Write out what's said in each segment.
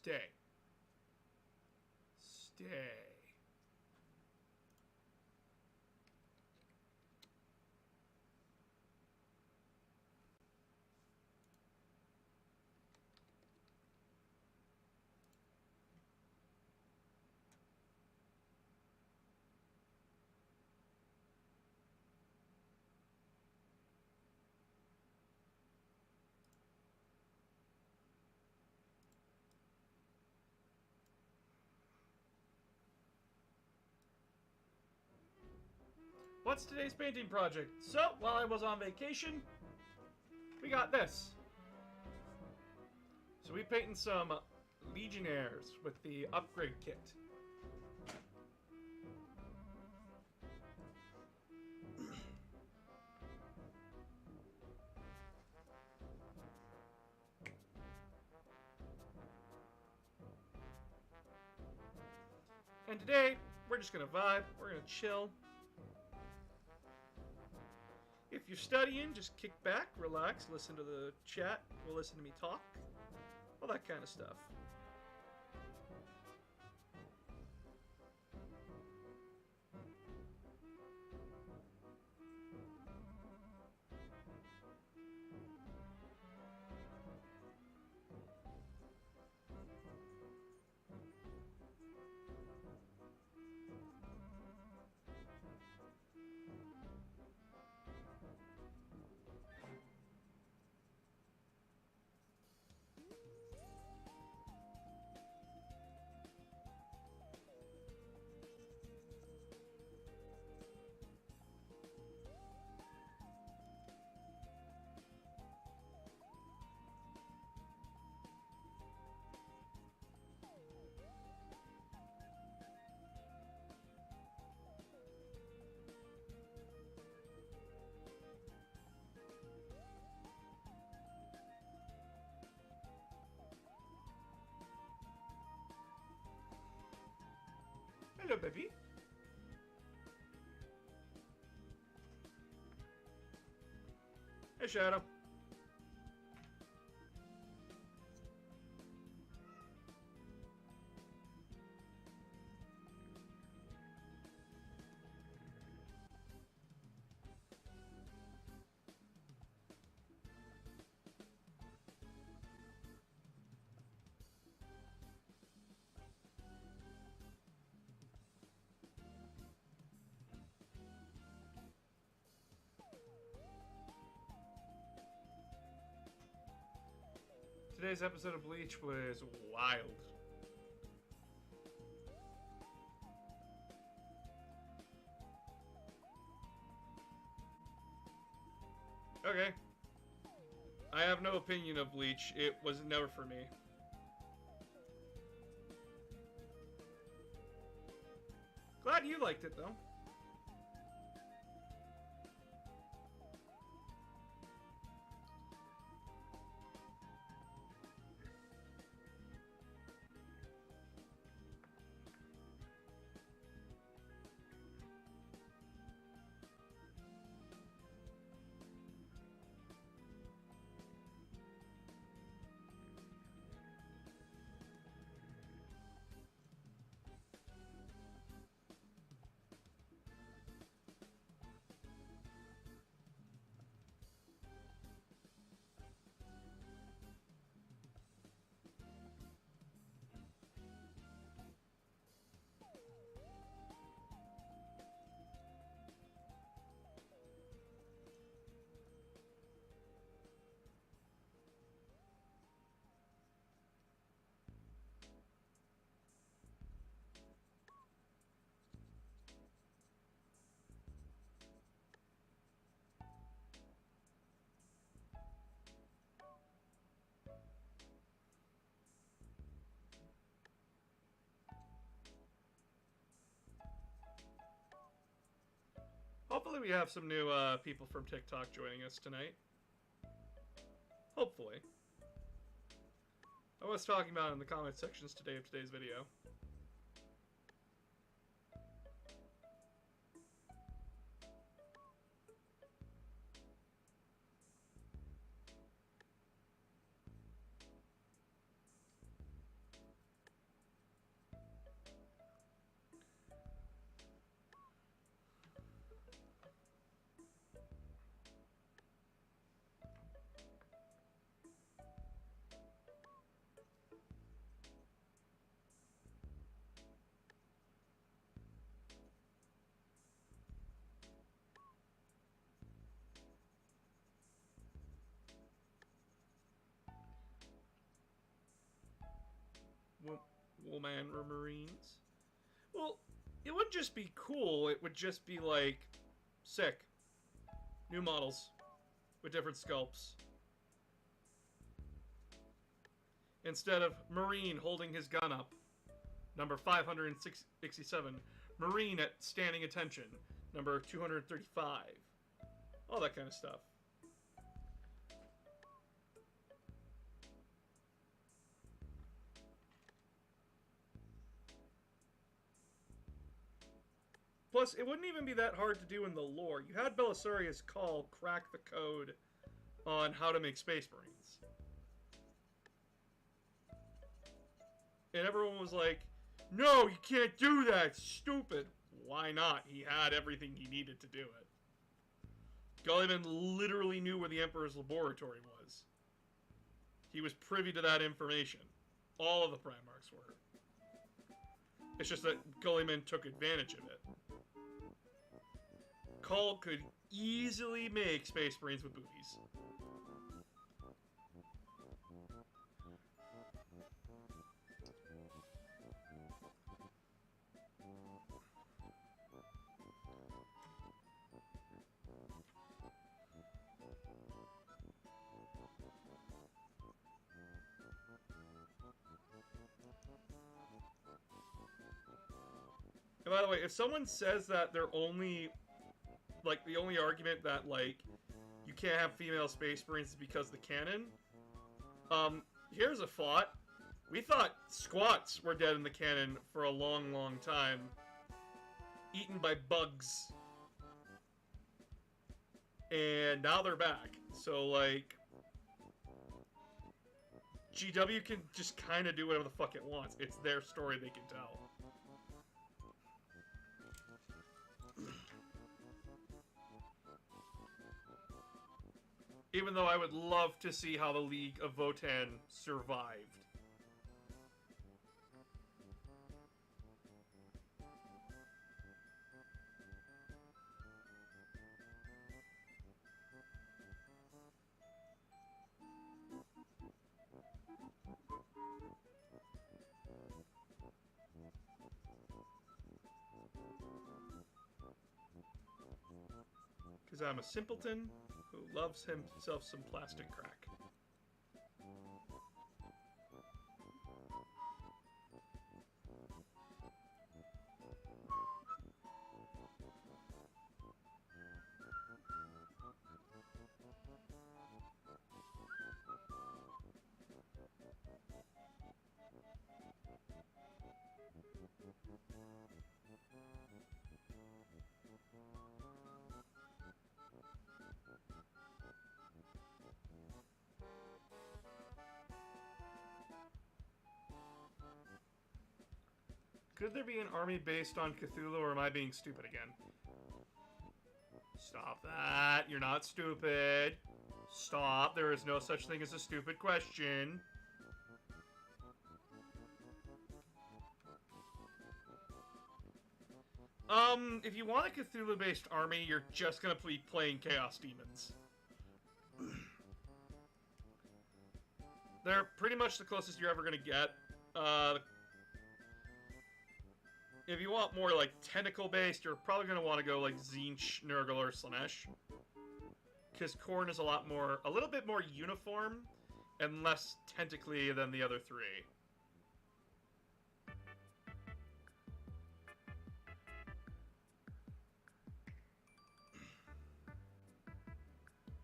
Stay. Stay. What's today's painting project? So, while I was on vacation, we got this. So we painting some Legionnaires with the upgrade kit. And today, we're just gonna vibe, we're gonna chill. If you're studying, just kick back, relax, listen to the chat, we'll listen to me talk. All that kind of stuff. Hello, baby. Hey, Shadow. Today's episode of Bleach was wild. Okay. I have no opinion of Bleach. It was never for me. Glad you liked it, though. Hopefully we have some new people from TikTok joining us tonight. Hopefully. I was talking about it in the comment sections today of today's video. Woolman Marines. Well, it wouldn't just be cool, it would just be like sick. New models with different sculpts. Instead of Marine holding his gun up, number 567. Marine at standing attention, number 235. All that kind of stuff. Plus, it wouldn't even be that hard to do in the lore. You had Belisarius Cawl crack the code on how to make Space Marines. And everyone was like, no, you can't do that, it's stupid. Why not? He had everything he needed to do it. Gulliman literally knew where the Emperor's laboratory was. He was privy to that information. All of the Primarchs were. It's just that Gulliman took advantage of it. Cawl could easily make Space Marines with booties. And by the way, if someone says that they're only... like, the only argument that, like, you can't have female Space Marines is because of the canon. Here's a thought. We thought squats were dead in the canon for a long, long time. Eaten by bugs. And now they're back. So, like... GW can just kind of do whatever the fuck it wants. It's their story, they can tell. Even though I would love to see how the League of Votann survived. Because I'm a simpleton who loves himself some plastic crack. Could there be an army based on Cthulhu, or am I being stupid again? Stop that. You're not stupid. Stop. There is no such thing as a stupid question. If you want a Cthulhu-based army, you're just gonna be playing Chaos Demons. They're pretty much the closest you're ever gonna get. If you want more, like, tentacle-based, you're probably going to want to go, like, Tzeentch, Nurgle, or Slaanesh. Because Khorne is a little bit more uniform, and less tentacly than the other three.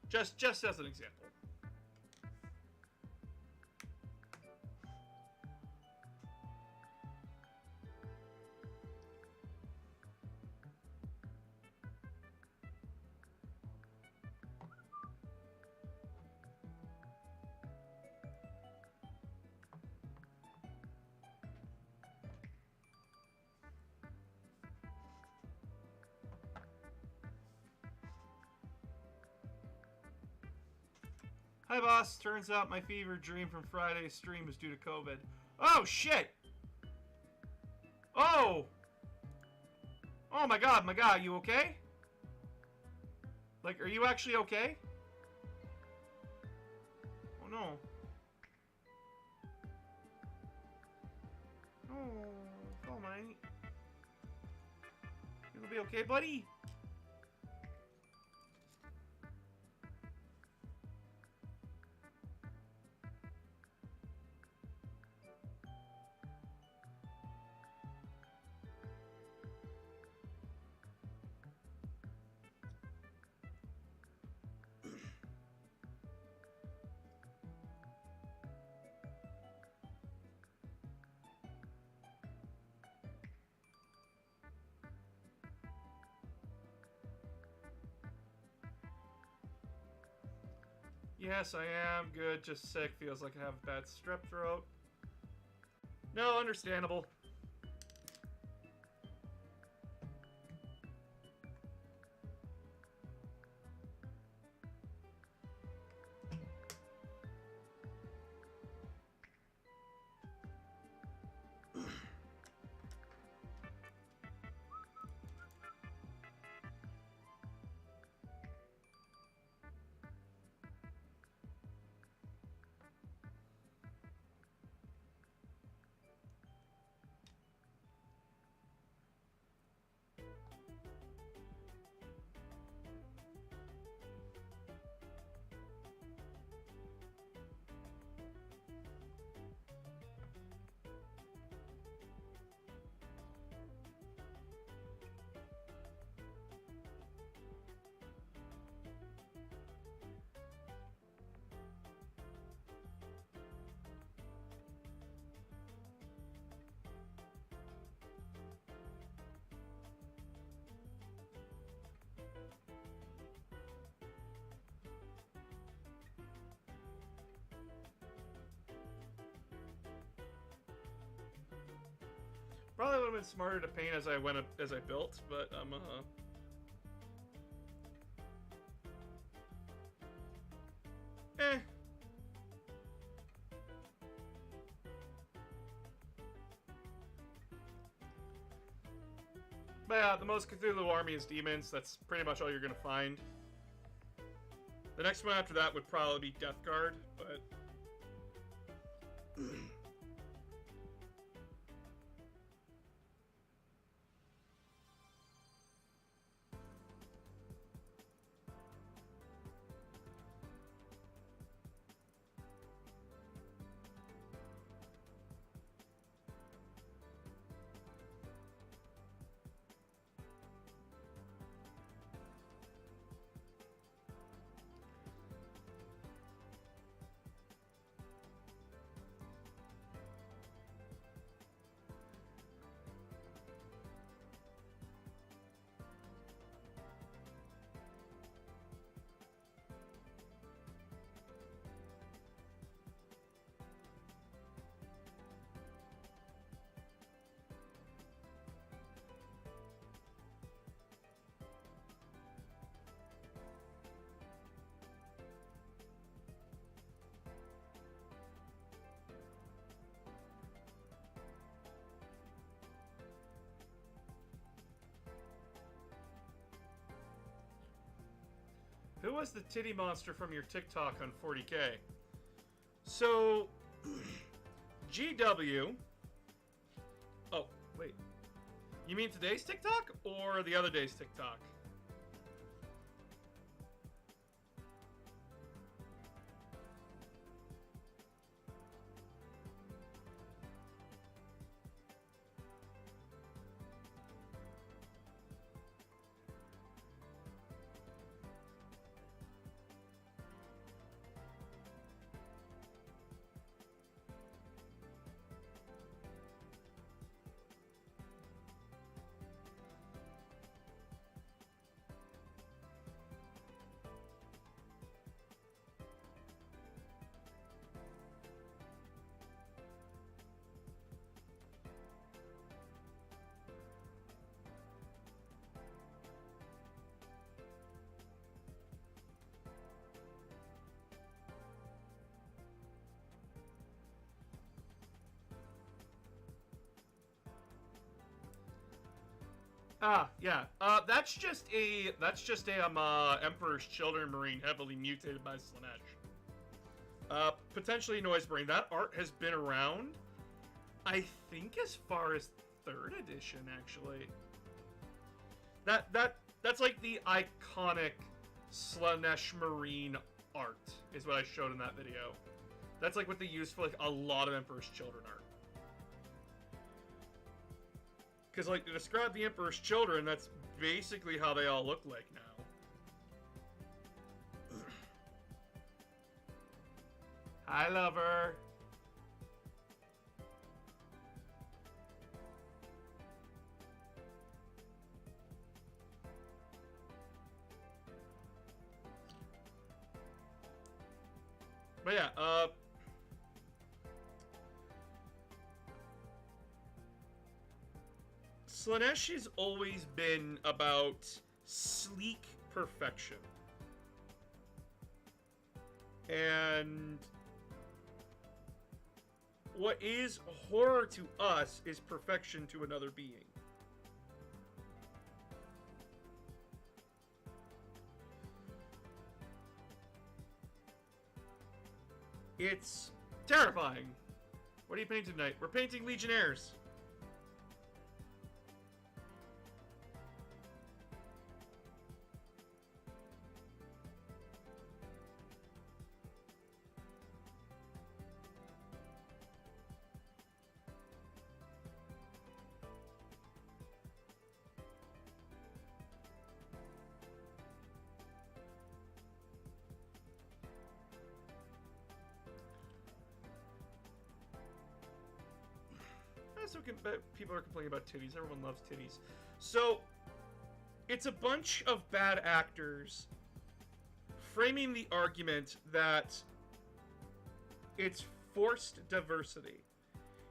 Just as an example. Hi, boss. Turns out my fever dream from Friday's stream was due to COVID. Oh, shit! Oh! Oh, my God, you okay? Like, are you actually okay? Oh, no. Oh, Fall Knight. You'll be okay, buddy? Yes, I am good, just sick. Feels like I have a bad strep throat. No, understandable. Probably would have been smarter to paint as I built, but eh. But yeah, the most Cthulhu army is demons. That's pretty much all you're gonna find. The next one after that would probably be Death Guard, but who was the titty monster from your TikTok on 40K? So, GW. Oh, wait. You mean today's TikTok or the other day's TikTok? Ah, yeah. That's just a Emperor's Children Marine heavily mutated by Slaanesh. Potentially Noise Brain. That art has been around I think as far as 3rd edition, actually. That's like the iconic Slaanesh Marine art, is what I showed in that video. That's like what they use for like a lot of Emperor's Children art. Because like to describe the Emperor's Children, that's basically how they all look like now. Hi, lover. But yeah, Slaanesh has always been about sleek perfection. And what is horror to us is perfection to another being. It's terrifying. What are you painting tonight? We're painting Legionnaires. So people are complaining about titties. Everyone loves titties. So, it's a bunch of bad actors framing the argument that it's forced diversity.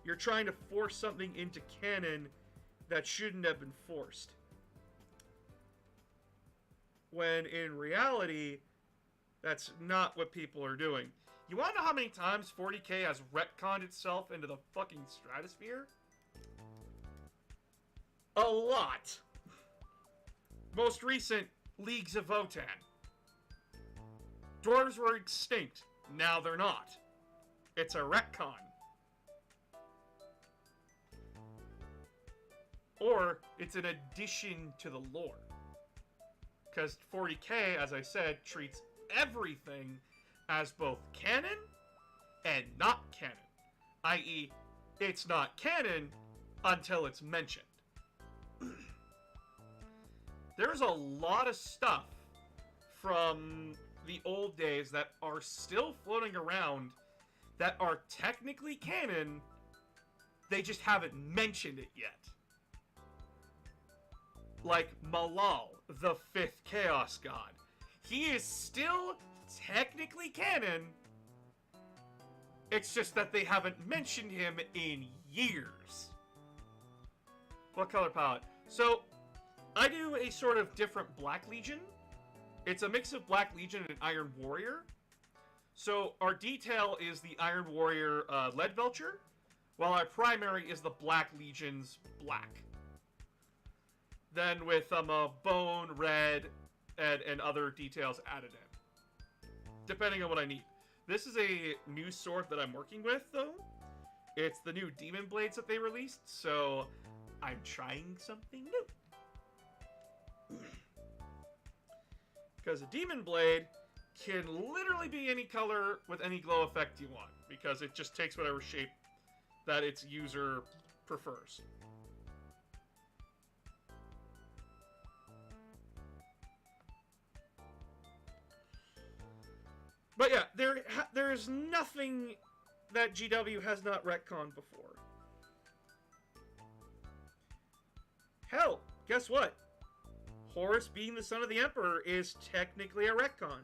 You're trying to force something into canon that shouldn't have been forced. When in reality, that's not what people are doing. You want to know how many times 40K has retconned itself into the fucking stratosphere? A lot. Most recent, Leagues of Votann. Dwarves were extinct. Now they're not. It's a retcon. Or, it's an addition to the lore. Because 40K, as I said, treats everything as both canon and not canon. I.e., it's not canon until it's mentioned. There's a lot of stuff from the old days that are still floating around that are technically canon, they just haven't mentioned it yet. Like Malal, the 5th Chaos God. He is still technically canon, it's just that they haven't mentioned him in years. What color palette? So, I do a sort of different Black Legion. It's a mix of Black Legion and Iron Warrior. So, our detail is the Iron Warrior Leadbelcher, while our primary is the Black Legion's black. Then with a bone, red, and other details added in, depending on what I need. This is a new sword that I'm working with, though. It's the new Demon Blades that they released, so I'm trying something new. Because a Demon Blade can literally be any color with any glow effect you want, because it just takes whatever shape that its user prefers. But yeah, there is nothing that GW has not retconned before. Hell, guess what? Horus being the son of the Emperor is technically a retcon.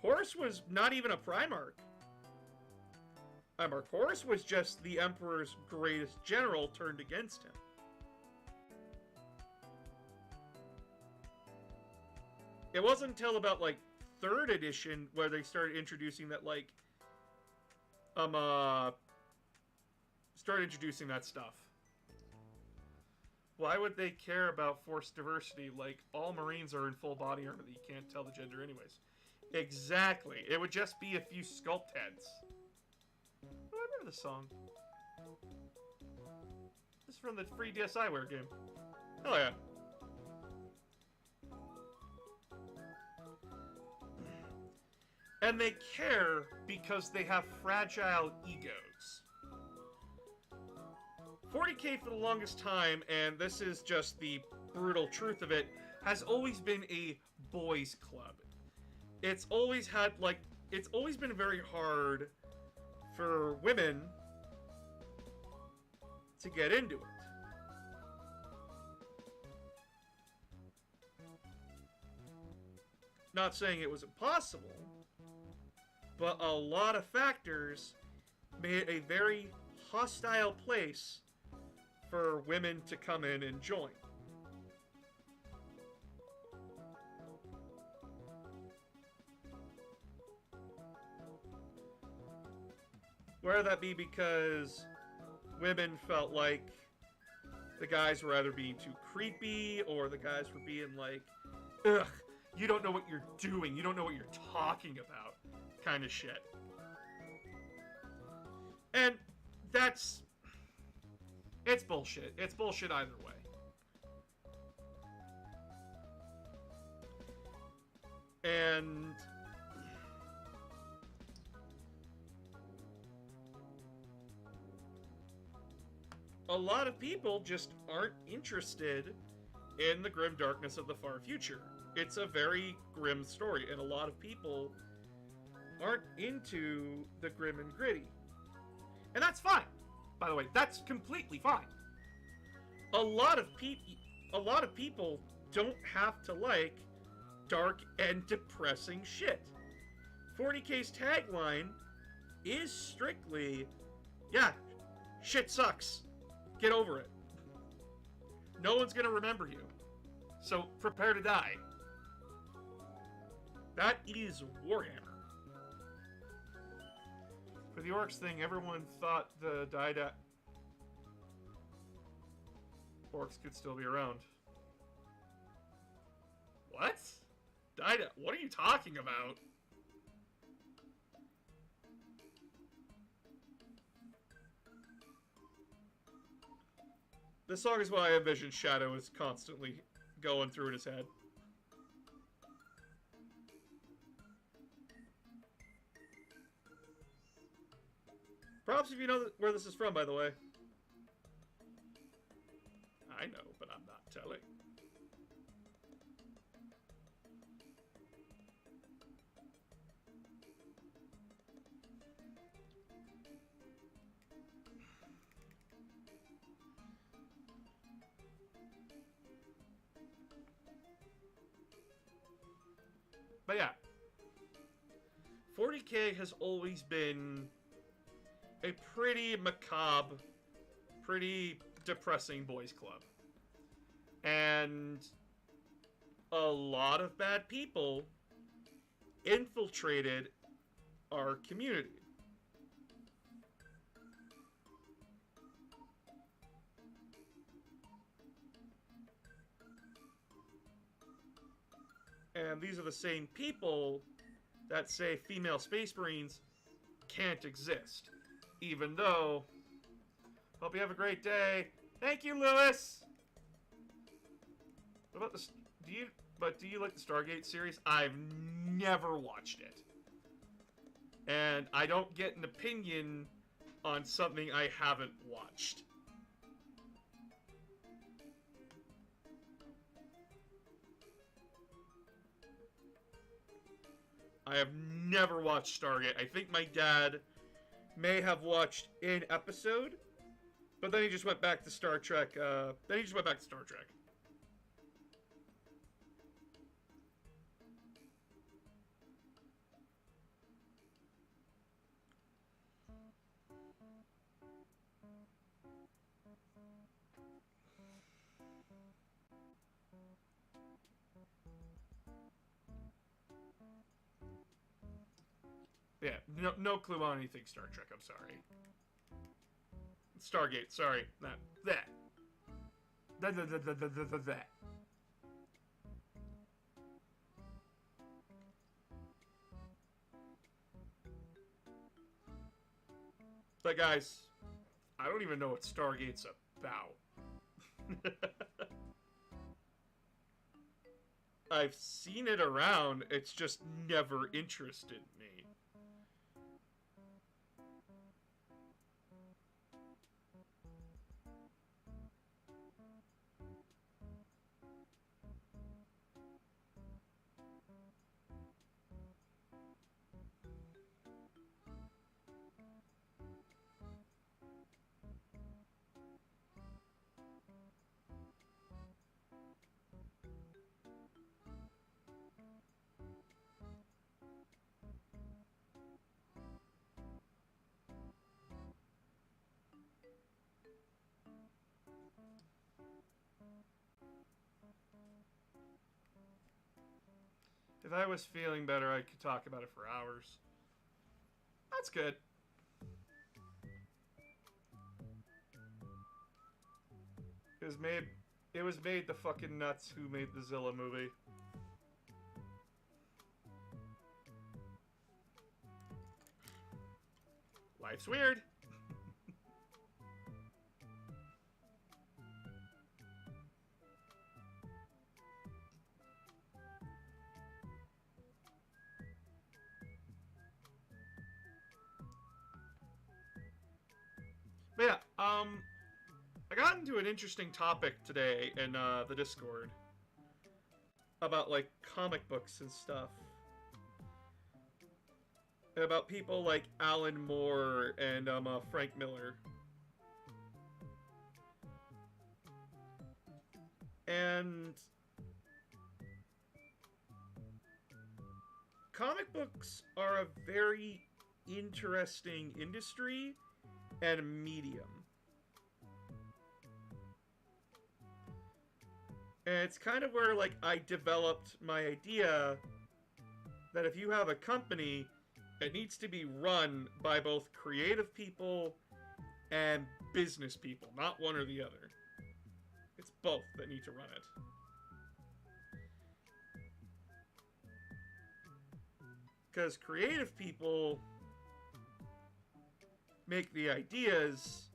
Horus was not even a Primarch. Horus was just the Emperor's greatest general turned against him. It wasn't until about, like, 3rd edition where they started introducing that, like, started introducing that stuff. Why would they care about forced diversity? Like, all Marines are in full body armor that you can't tell the gender anyways. Exactly. It would just be a few sculpt heads. remember this song. This is from the free DSiWare game. Hell yeah. And they care because they have fragile egos. 40K for the longest time, and this is just the brutal truth of it, has always been a boys' club. It's always had, like, it's always been very hard for women to get into it. Not saying it was impossible, but a lot of factors made it a very hostile place for women to come in and join. Whether that be because women felt like the guys were either being too creepy, or the guys were being like, ugh, you don't know what you're doing, you don't know what you're talking about, kind of shit. And that's... it's bullshit. It's bullshit either way. And... a lot of people just aren't interested in the grim darkness of the far future. It's a very grim story, and a lot of people aren't into the grim and gritty. And that's fine. By the way, that's completely fine. A lot of people don't have to like dark and depressing shit. 40K's tagline is strictly, yeah, shit sucks. Get over it. No one's gonna remember you. So prepare to die. That is Warhammer. For the orcs thing, everyone thought the Didact orcs could still be around. What? Didact? What are you talking about? This song is what I envision Shadow is constantly going through in his head. Props if you know where this is from, by the way. I know, but I'm not telling. But yeah, 40K has always been a pretty macabre, pretty depressing boys club. And a lot of bad people infiltrated our community. And these are the same people that say female Space Marines can't exist. Even though... hope you have a great day. Thank you, Lewis! What about this? Do you like the Stargate series? I've never watched it. And I don't get an opinion on something I haven't watched. I have never watched Stargate. I think my dad may have watched an episode, but then he just went back to Star Trek. Yeah, no clue on anything Star Trek, I'm sorry. Stargate, sorry. That. But guys, I don't even know what Stargate's about. I've seen it around, it's just never interested me. If I was feeling better, I could talk about it for hours. That's good. It was made the fucking nuts who made the Zilla movie. Life's weird. But yeah, I got into an interesting topic today in the Discord about like comic books and stuff. About people like Alan Moore and Frank Miller. And comic books are a very interesting industry and medium. And it's kind of where like I developed my idea that if you have a company, it needs to be run by both creative people and business people, not one or the other. It's both that need to run it. Because creative people make the ideas,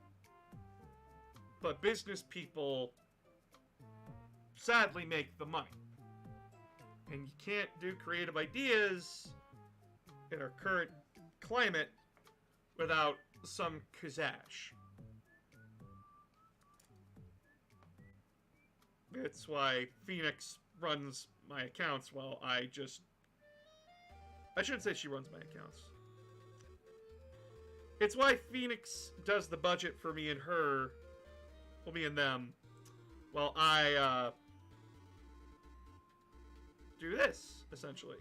but business people sadly make the money. And you can't do creative ideas in our current climate without some pizzazz. It's why Phoenix runs my accounts while I shouldn't say she runs my accounts. It's why Phoenix does the budget for me and her, well, me and them, while I do this, essentially.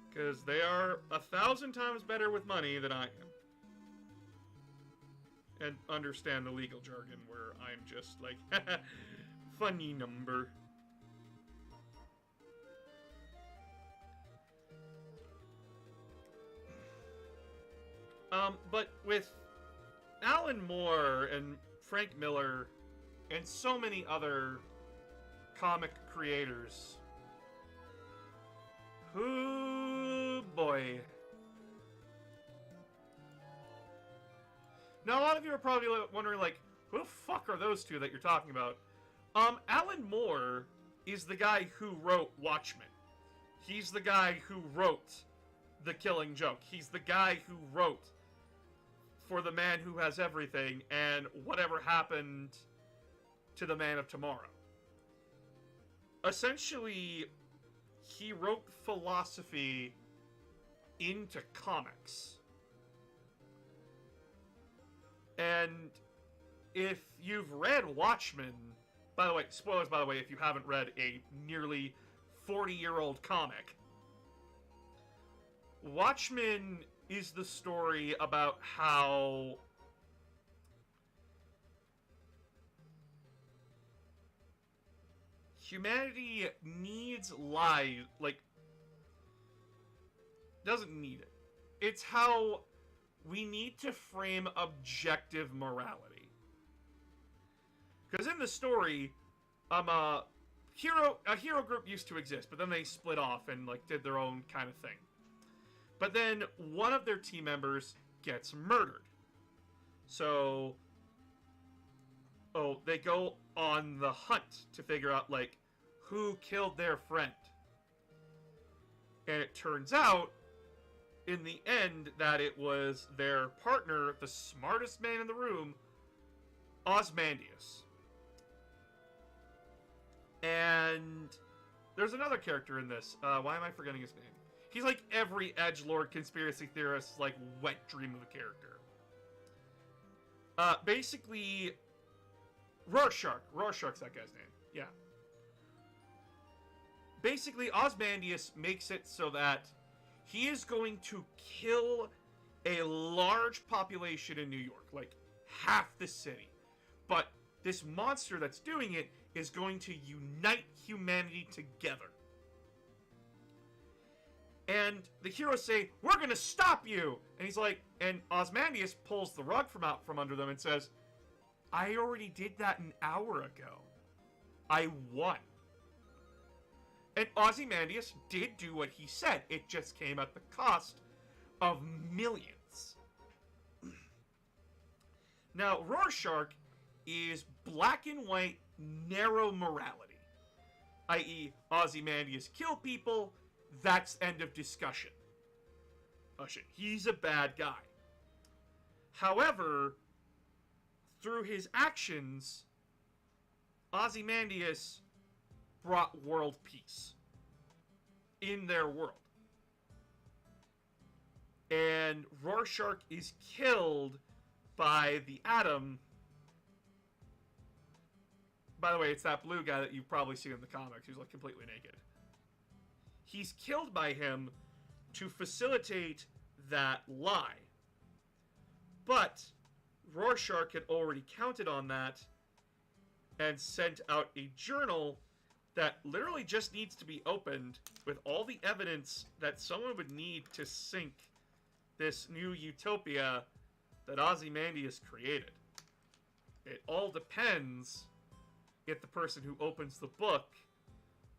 Because they are 1,000 times better with money than I am. And understand the legal jargon where I'm just like, funny number. But with Alan Moore and Frank Miller and so many other comic creators, oh boy. Now, a lot of you are probably wondering, like, who the fuck are those two that you're talking about? Alan Moore is the guy who wrote Watchmen. He's the guy who wrote The Killing Joke. He's the guy who wrote For the Man Who Has Everything and Whatever Happened to the Man of Tomorrow. Essentially, he wrote philosophy into comics. And if you've read Watchmen, by the way, spoilers by the way, if you haven't read a nearly 40-year-old comic, Watchmen is the story about how humanity needs lies, like, doesn't need it. It's how we need to frame objective morality. Because in the story, a hero group used to exist, but then they split off and like did their own kind of thing. But then one of their team members gets murdered. So, they go on the hunt to figure out, like, who killed their friend. And it turns out, in the end, that it was their partner, the smartest man in the room, Ozymandias. And there's another character in this. Why am I forgetting his name? He's like every edgelord conspiracy theorist's like wet dream of a character. Basically, Rorschach. Rorschach's that guy's name. Yeah. Basically, Ozymandias makes it so that he is going to kill a large population in New York, like half the city. But this monster that's doing it is going to unite humanity together. And the heroes say, "We're going to stop you!" And he's like, and Ozymandias pulls the rug from under them and says, "I already did that an hour ago. I won." And Ozymandias did do what he said. It just came at the cost of millions. Now, Rorschach is black and white, narrow morality. I.e., Ozymandias kill people, that's end of discussion. He's a bad guy. However, through his actions, Ozymandias brought world peace in their world. And Rorschach is killed by the Atom. By the way, it's that blue guy that you've probably seen in the comics who's like completely naked. He's killed by him to facilitate that lie. But Rorschach had already counted on that and sent out a journal that literally just needs to be opened with all the evidence that someone would need to sink this new utopia that Ozymandias created. It all depends if the person who opens the book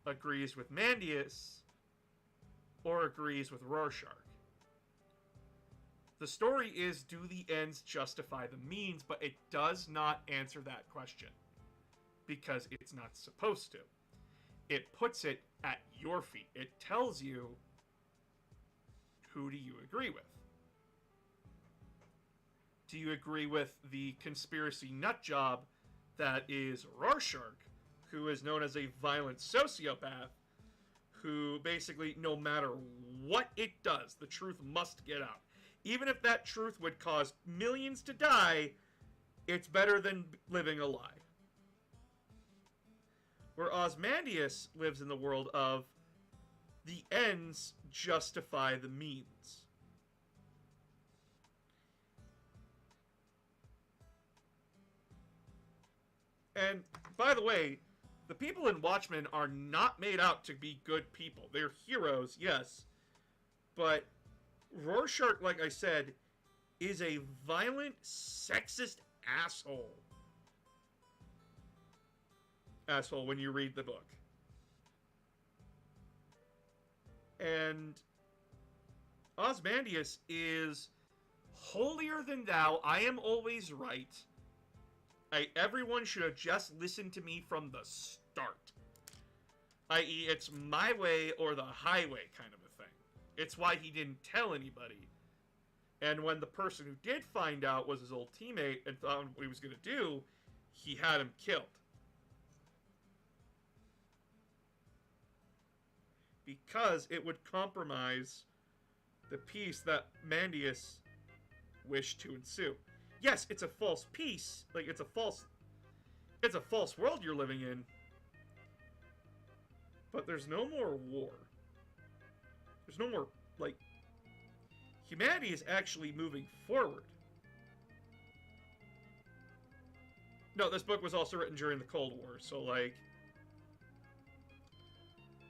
agrees with Mandius or agrees with Rorschach. The story is, do the ends justify the means, but it does not answer that question because it's not supposed to. It puts it at your feet. It tells you, who do you agree with? Do you agree with the conspiracy nutjob that is Rorschach, who is known as a violent sociopath, who basically, no matter what it does, the truth must get out. Even if that truth would cause millions to die, it's better than living a lie. Where Ozymandias lives in the world of the ends justify the means. And, by the way, the people in Watchmen are not made out to be good people. They're heroes, yes. But Rorschach, like I said, is a violent, sexist asshole. Asshole when you read the book. And Ozymandias is holier than thou. I am always right. Everyone should have just listened to me from the start. I.e., it's my way or the highway kind of a thing. It's why he didn't tell anybody. And when the person who did find out was his old teammate and found what he was going to do, he had him killed. Because it would compromise the peace that Mandius wished to ensue. Yes, it's a false peace. Like, it's a false world you're living in. But there's no more war. There's no more, like, humanity is actually moving forward. No, this book was also written during the Cold War, so, like,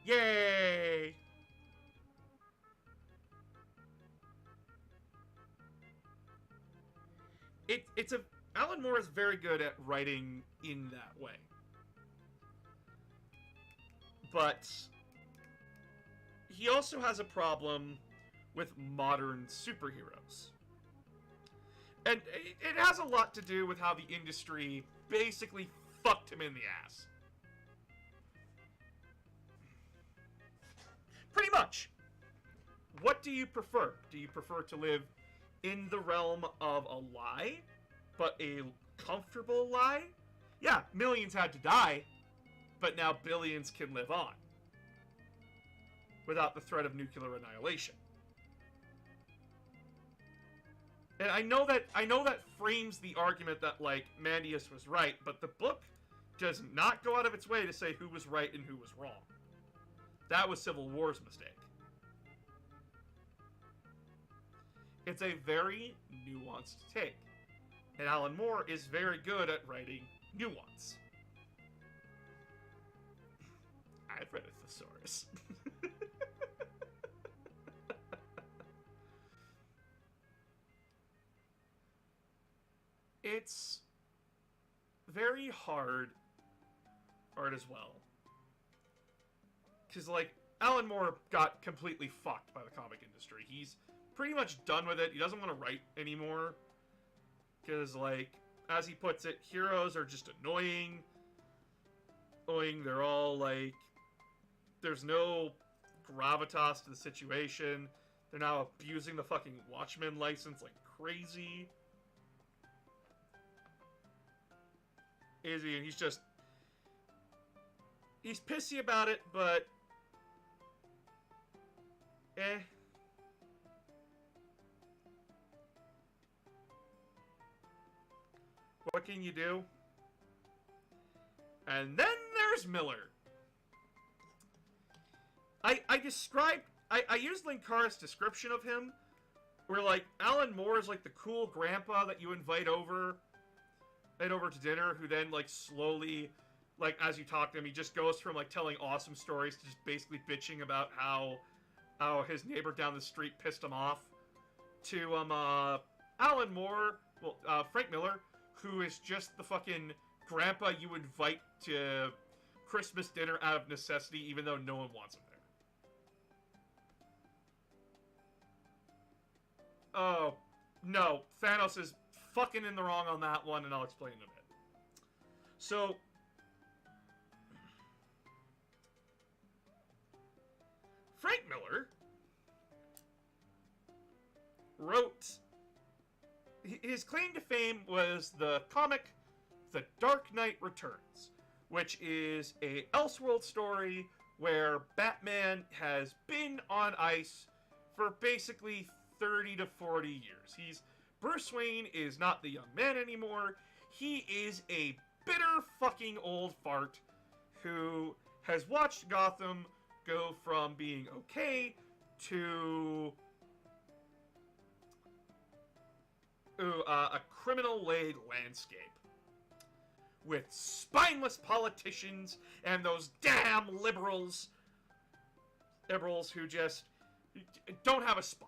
yay! Alan Moore is very good at writing in that way. But he also has a problem with modern superheroes. And it has a lot to do with how the industry basically fucked him in the ass. Pretty much. What do you prefer? Do you prefer to live in the realm of a lie, but a comfortable lie? Yeah, millions had to die, but now billions can live on without the threat of nuclear annihilation. And I know that frames the argument that, like, Mandius was right, but the book does not go out of its way to say who was right and who was wrong. That was Civil War's mistake. It's a very nuanced take. And Alan Moore is very good at writing nuance. I've read a thesaurus. It's very hard art as well. Because, like, Alan Moore got completely fucked by the comic industry. He's pretty much done with it. He doesn't want to write anymore. Because, like, as he puts it, heroes are just annoying. They're all, like, there's no gravitas to the situation. They're now abusing the fucking Watchmen license like crazy. Izzy, and he's pissy about it, but what can you do? And then there's Miller. I used Linkaris' description of him, where, like, Alan Moore is like the cool grandpa that you invite over to dinner, who then, like, slowly, like, as you talk to him, he just goes from, like, telling awesome stories to just basically bitching about how his neighbor down the street pissed him off, to, Alan Moore, Frank Miller, who is just the fucking grandpa you invite to Christmas dinner out of necessity, even though no one wants him there. Oh, no, Thanos is fucking in the wrong on that one, and I'll explain in a bit. So, Frank Miller wrote, his claim to fame was the comic The Dark Knight Returns, which is a Elseworld story where Batman has been on ice for basically 30 to 40 years. Bruce Wayne is not the young man anymore. He is a bitter fucking old fart who has watched Gotham go from being okay to a criminal-laden landscape with spineless politicians and those damn liberals who just don't have a spine.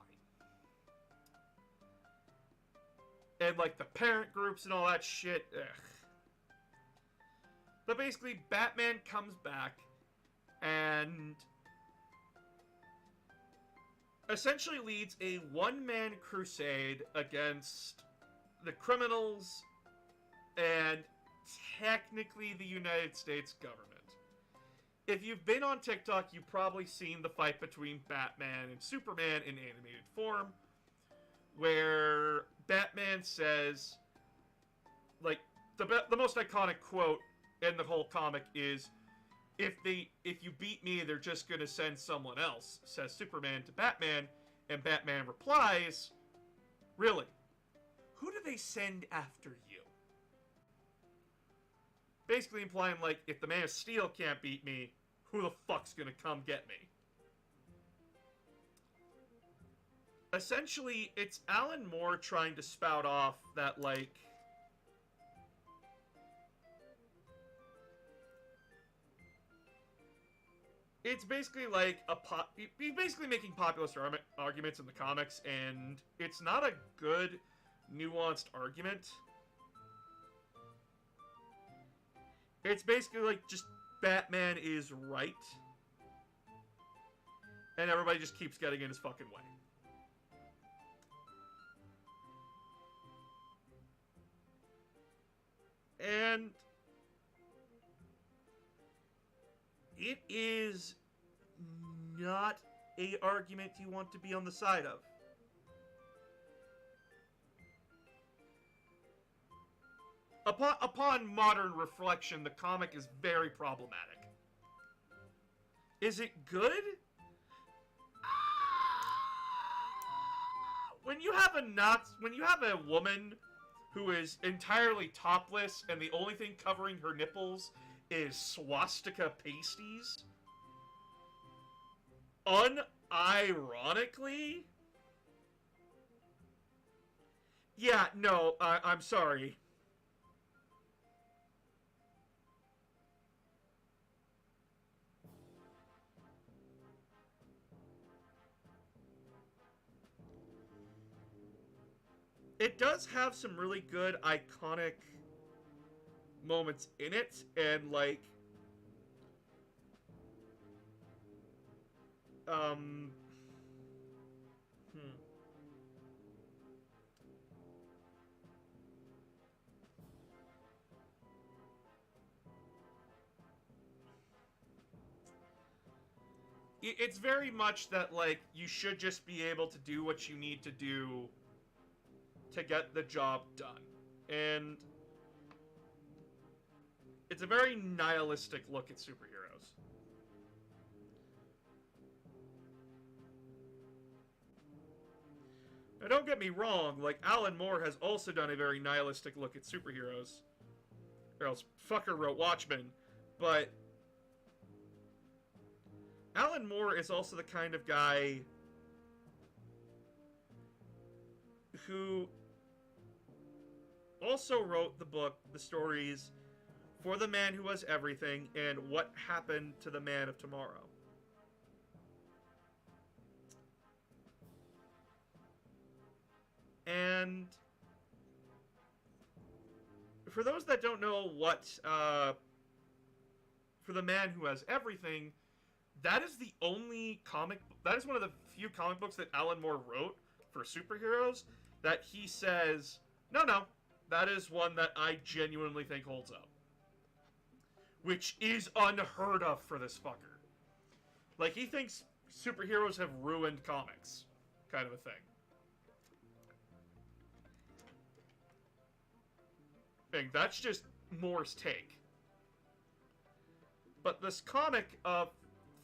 And, like, the parent groups and all that shit. Ugh. But basically, Batman comes back and essentially leads a one-man crusade against the criminals and technically the United States government. If you've been on TikTok, you've probably seen the fight between Batman and Superman in animated form, where Batman says, like, the most iconic quote in the whole comic is, if you beat me, they're just gonna send someone else, says Superman to Batman, and Batman replies, really? Who do they send after you? Basically implying, like, if the Man of Steel can't beat me, who the fuck's gonna come get me? Essentially, it's Alan Moore trying to spout off that, like, it's basically like he's basically making populist arguments in the comics, and it's not a good, nuanced argument. It's basically like just Batman is right, and everybody just keeps getting in his fucking way. And it is not a argument you want to be on the side of. Upon modern reflection, the comic is very problematic. Is it good? When you have a woman who is entirely topless and the only thing covering her nipples is swastika pasties, unironically, yeah, no, I'm sorry. It does have some really good iconic moments in it, and like, um, hmm. It's very much that, like, you should just be able to do what you need to do to get the job done. And it's a very nihilistic look at superheroes. Now, don't get me wrong, like, Alan Moore has also done a very nihilistic look at superheroes. Or else fucker wrote Watchmen. But Alan Moore is also the kind of guy who also wrote the stories For the Man Who Was Everything and What Happened to the Man of Tomorrow. And for those that don't know what For the Man Who Has Everything, that is one of the few comic books that Alan Moore wrote for superheroes that he says, no, that is one that I genuinely think holds up. Which is unheard of for this fucker. Like, he thinks superheroes have ruined comics, kind of a thing. That's just Moore's take. But this comic of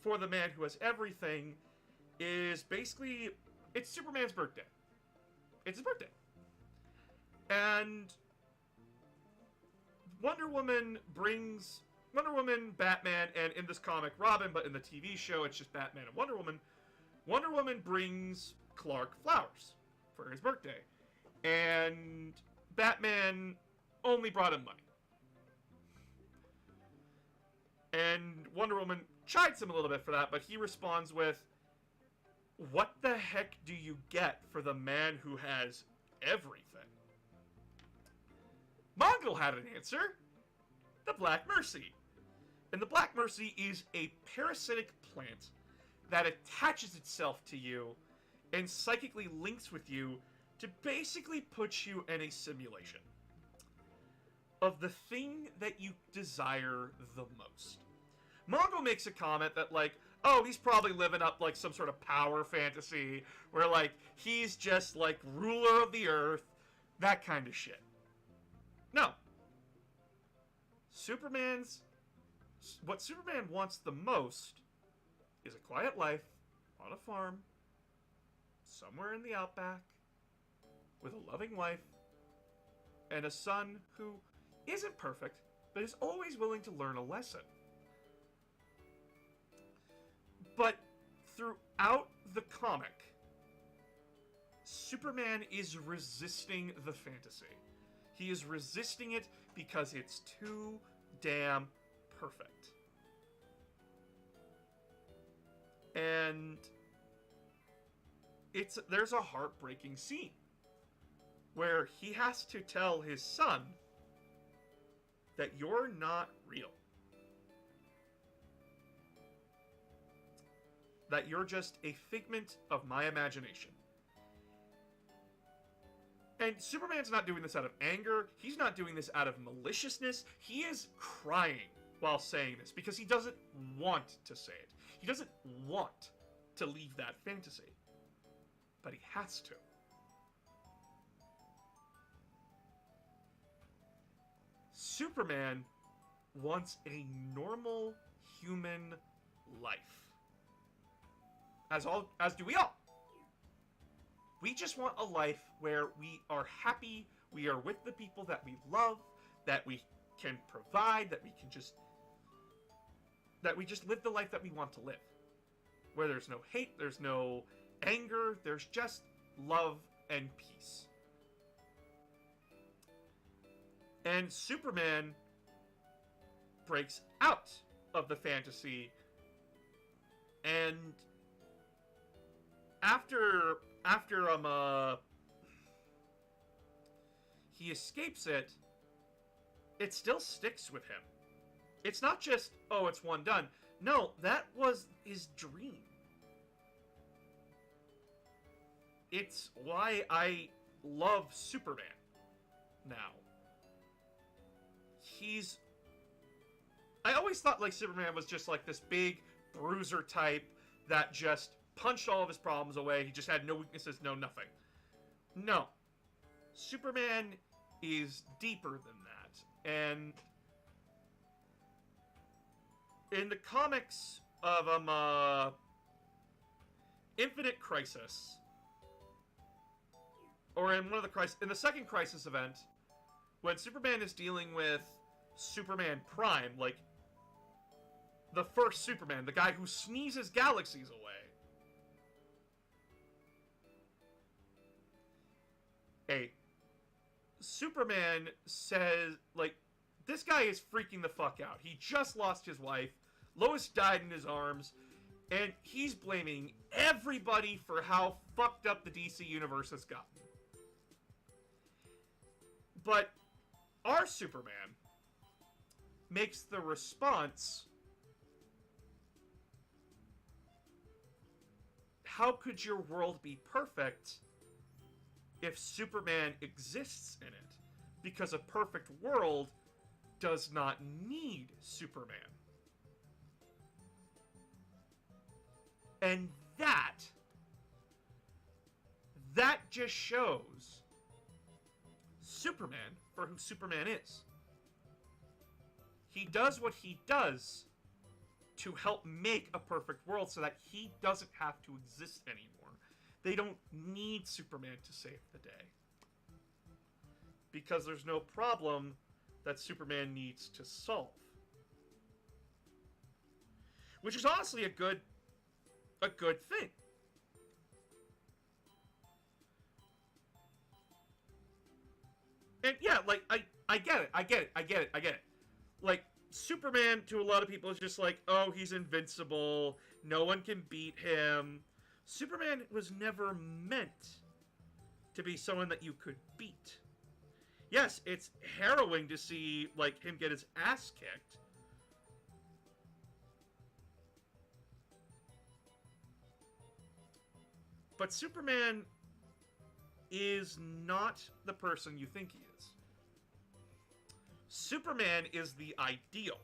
For the Man Who Has Everything is basically, it's Superman's birthday. It's his birthday. And Wonder Woman, Batman, and in this comic, Robin, but in the TV show, it's just Batman and Wonder Woman. Wonder Woman brings Clark flowers for his birthday. And Batman only brought him money. And Wonder Woman chides him a little bit for that, but he responds with, what the heck do you get for the man who has everything? Mongul had an answer. The Black Mercy. And the Black Mercy is a parasitic plant that attaches itself to you and psychically links with you to basically put you in a simulation of the thing that you desire the most. Mongul makes a comment that, like, oh, he's probably living up, like, some sort of power fantasy where, like, he's just, like, ruler of the earth, that kind of shit. No. What Superman wants the most is a quiet life on a farm, somewhere in the outback, with a loving wife, and a son who isn't perfect, but is always willing to learn a lesson. But throughout the comic, Superman is resisting the fantasy. He is resisting it because it's too damn perfect. And there's a heartbreaking scene where he has to tell his son that you're not real. That you're just a figment of my imagination. And Superman's not doing this out of anger. He's not doing this out of maliciousness. He is crying while saying this because he doesn't want to say it. He doesn't want to leave that fantasy. But he has to. Superman wants a normal human life. As do we all. We just want a life where we are happy, we are with the people that we love, that we can provide, that we just live the life that we want to live. Where there's no hate, there's no anger, there's just love and peace. And Superman breaks out of the fantasy, and after he escapes it, it still sticks with him. It's not just, oh, it's one done. No, that was his dream. It's why I love Superman now. I always thought like Superman was just like this big bruiser type that just punched all of his problems away. He just had no weaknesses, no nothing. No. Superman is deeper than that. And in the comics of Infinite Crisis, or in in the second Crisis event, when Superman is dealing with Superman Prime, like the first Superman, the guy who sneezes galaxies away, Superman says, like, this guy is freaking the fuck out. He just lost his wife. Lois died in his arms. And he's blaming everybody for how fucked up the DC universe has gotten. But our Superman makes the response, how could your world be perfect if Superman exists in it? Because a perfect world does not need Superman. And that just shows Superman for who Superman is. He does what he does to help make a perfect world so that he doesn't have to exist anymore. They don't need Superman to save the day. Because there's no problem that Superman needs to solve. Which is honestly a good thing. And yeah, like, I get it. Like, Superman, to a lot of people, is just like, oh, he's invincible, no one can beat him. Superman was never meant to be someone that you could beat. Yes, it's harrowing to see, like, him get his ass kicked. But Superman is not the person you think he is. Superman is the ideal.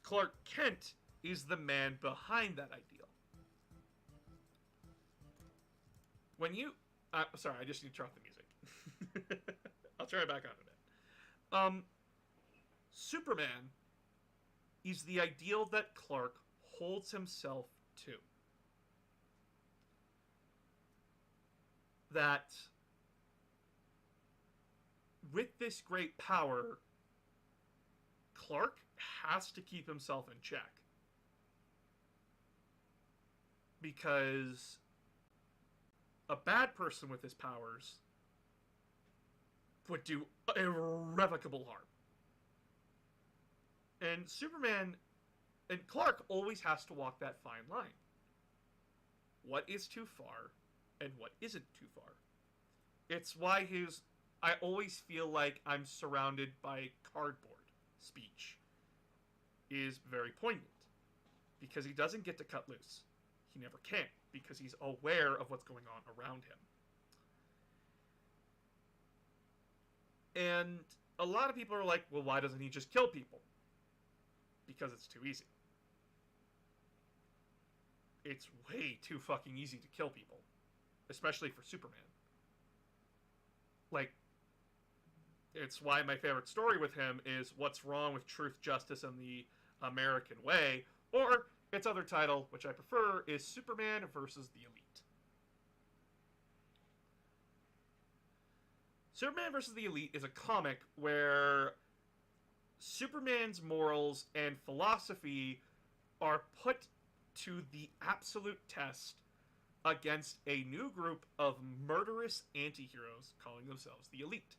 Clark Kent is the man behind that ideal. When you... sorry, I just need to turn off the music. I'll turn it back on in a bit. Superman is the ideal that Clark holds himself to. That with this great power, Clark has to keep himself in check. Because a bad person with his powers would do irrevocable harm. And Superman and Clark always has to walk that fine line. What is too far and what isn't too far? It's why I always feel like I'm surrounded by cardboard speech is very poignant. Because he doesn't get to cut loose. He never can, because he's aware of what's going on around him. And a lot of people are like, well, why doesn't he just kill people? Because it's too easy. It's way too fucking easy to kill people. Especially for Superman. Like, it's why my favorite story with him is What's Wrong with Truth, Justice, and the American Way, or its other title, which I prefer, is Superman versus the Elite. Superman vs. the Elite is a comic where Superman's morals and philosophy are put to the absolute test against a new group of murderous anti-heroes calling themselves the Elite.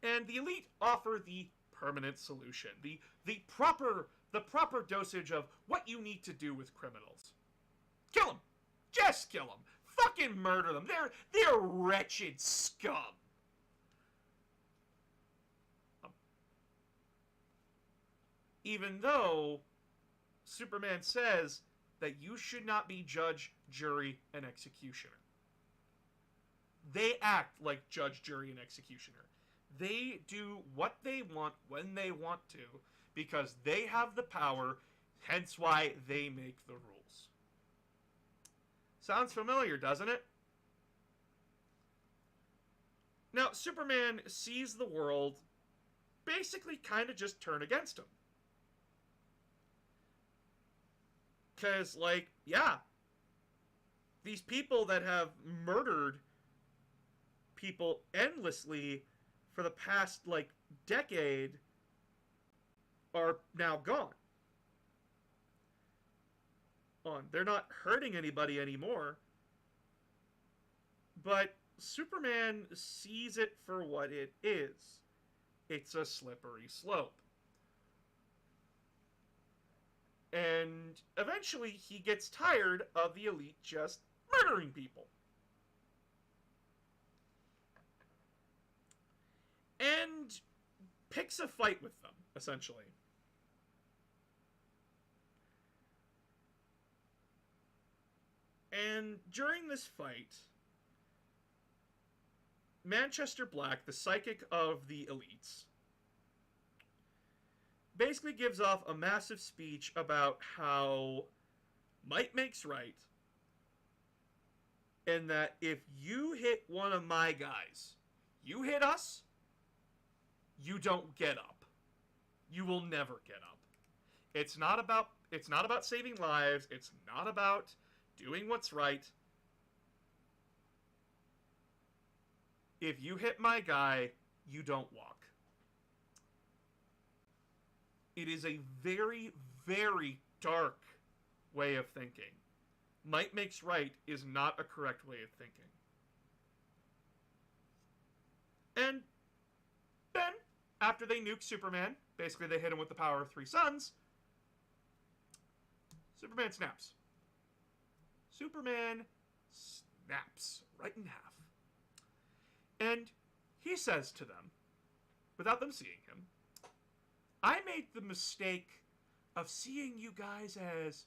And the Elite offer the permanent solution, the proper dosage of what you need to do with criminals. Kill them! Just kill them! Fucking murder them! They're wretched scum! Even though Superman says that you should not be judge, jury, and executioner. They act like judge, jury, and executioner. They do what they want when they want to because they have the power, hence why they make the rules. Sounds familiar, doesn't it? Now, Superman sees the world basically kind of just turn against him. Because, like, yeah, these people that have murdered people endlessly for the past, like, decade are now gone. They're not hurting anybody anymore. But Superman sees it for what it is. It's a slippery slope. And eventually he gets tired of the Elite just murdering people. And picks a fight with them, essentially. And during this fight, Manchester Black, the psychic of the Elites, basically gives off a massive speech about how might makes right, and that if you hit one of my guys, you hit us, you don't get up. You will never get up. It's not about saving lives. It's not about doing what's right. If you hit my guy, you don't walk. It is a very, very dark way of thinking. Might makes right is not a correct way of thinking. And then, after they nuke Superman, basically they hit him with the power of 3 suns, Superman snaps. Superman snaps right in half. And he says to them, without them seeing him, I made the mistake of seeing you guys as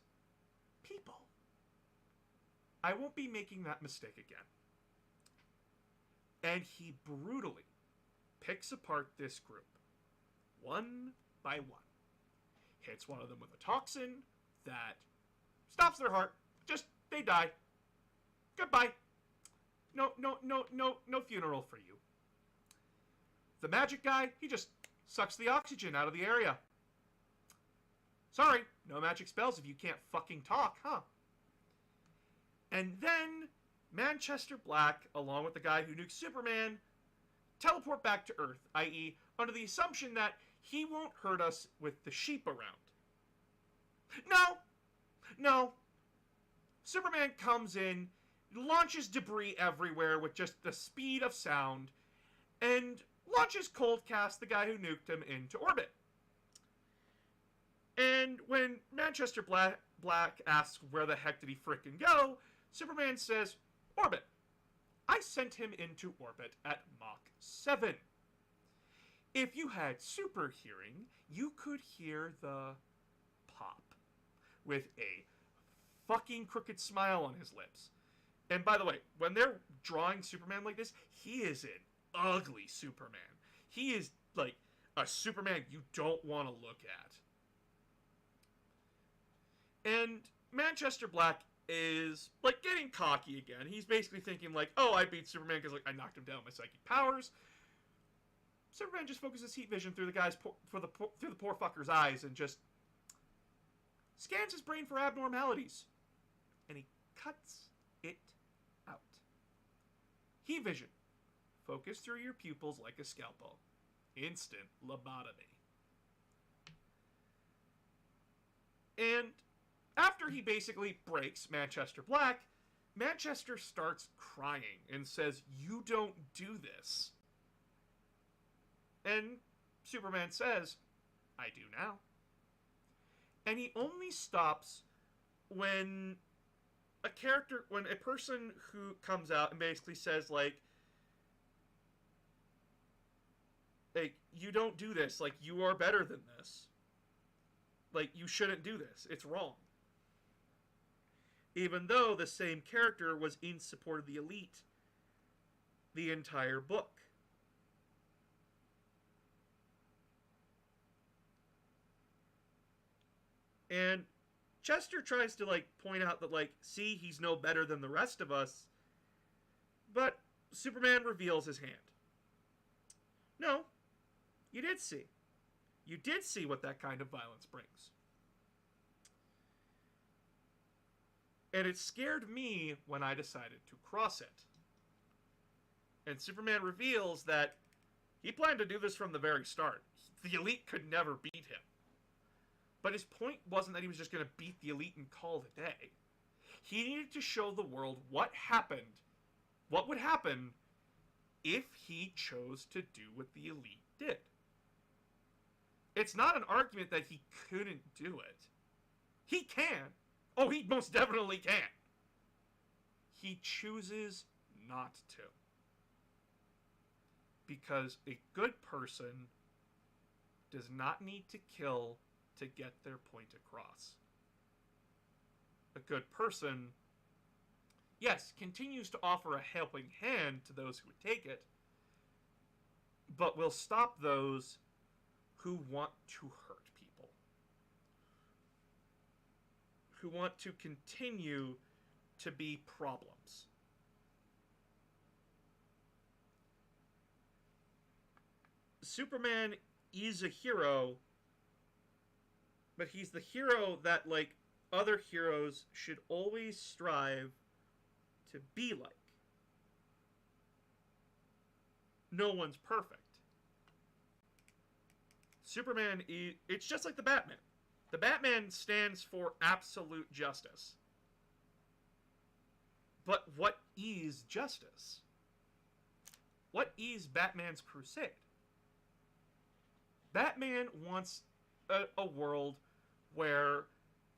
people. I won't be making that mistake again. And he brutally picks apart this group, one by one. Hits one of them with a toxin that stops their heart. Just, they die. Goodbye. No funeral for you. The magic guy, he just sucks the oxygen out of the area. Sorry, no magic spells if you can't fucking talk, huh? And then Manchester Black, along with the guy who nuked Superman, teleport back to Earth, i.e., under the assumption that he won't hurt us with the sheep around. No. Superman comes in, launches debris everywhere with just the speed of sound, and launches Coldcast, the guy who nuked him, into orbit. And when Manchester Black asks where the heck did he frickin' go, Superman says, orbit. I sent him into orbit at Mach 7. If you had super hearing, you could hear the pop with a fucking crooked smile on his lips. And by the way, when they're drawing Superman like this, he is in ugly Superman. He is like a Superman you don't want to look at. And Manchester Black is like getting cocky again. He's basically thinking like, oh, I beat Superman because like I knocked him down with my psychic powers. Superman just focuses heat vision through the poor fucker's eyes and just scans his brain for abnormalities, and he cuts it out. Heat vision. Focus through your pupils like a scalpel. Instant lobotomy. And after he basically breaks Manchester Black, Manchester starts crying and says, "You don't do this." And Superman says, "I do now." And he only stops when a person who comes out and basically says, like, you don't do this, like, you are better than this. Like, you shouldn't do this. It's wrong. Even though the same character was in support of the elite the entire book. And Chester tries to, like, point out that, like, see, he's no better than the rest of us. But Superman reveals his hand. No, you did see. You did see what that kind of violence brings. And it scared me when I decided to cross it. And Superman reveals that he planned to do this from the very start. The elite could never beat him. But his point wasn't that he was just going to beat the elite and call it a day. He needed to show the world what would happen if he chose to do what the elite did. It's not an argument that he couldn't do it. He can. Oh, he most definitely can. He chooses not to. Because a good person does not need to kill to get their point across. A good person, yes, continues to offer a helping hand to those who would take it, but will stop those who want to hurt people. Who want to continue to be problems. Superman is a hero, but he's the hero that, like, other heroes should always strive to be like. No one's perfect. Superman, it's just like the Batman. The Batman stands for absolute justice. But what is justice? What is Batman's crusade? Batman wants a world where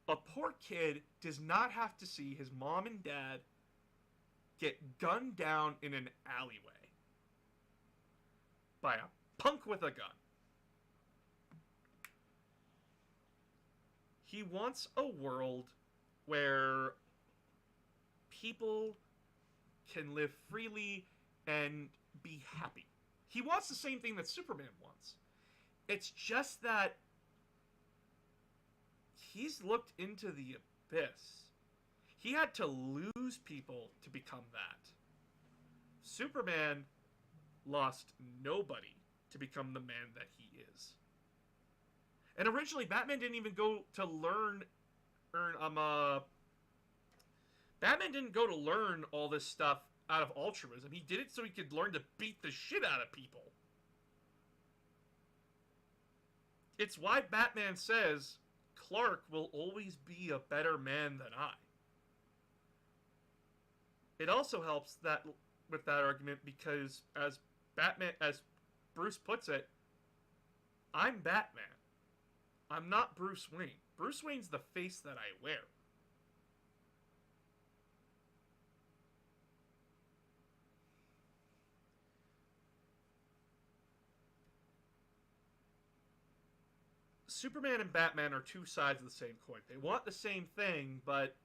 a poor kid does not have to see his mom and dad get gunned down in an alleyway by a punk with a gun. He wants a world where people can live freely and be happy. He wants the same thing that Superman wants. It's just that he's looked into the abyss. He had to lose people to become that. Superman lost nobody to become the man that he is. And originally, Batman didn't even go to Batman didn't go to learn all this stuff out of altruism. He did it so he could learn to beat the shit out of people. It's why Batman says Clark will always be a better man than I. It also helps that with that argument because as Bruce puts it, I'm Batman. I'm not Bruce Wayne. Bruce Wayne's the face that I wear. Superman and Batman are two sides of the same coin. They want the same thing, but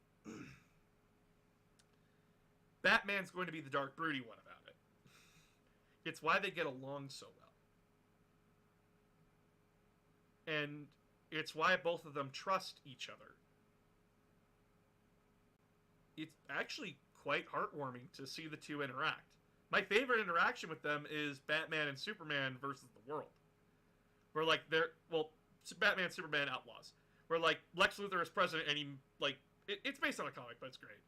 Batman's going to be the dark, broody one about it. It's why they get along so well. And it's why both of them trust each other. It's actually quite heartwarming to see the two interact. My favorite interaction with them is Batman and Superman versus the world. Where, like, they're, well, Batman, Superman, Outlaws. Where, like, Lex Luthor is president and he, like, it's based on a comic, but it's great.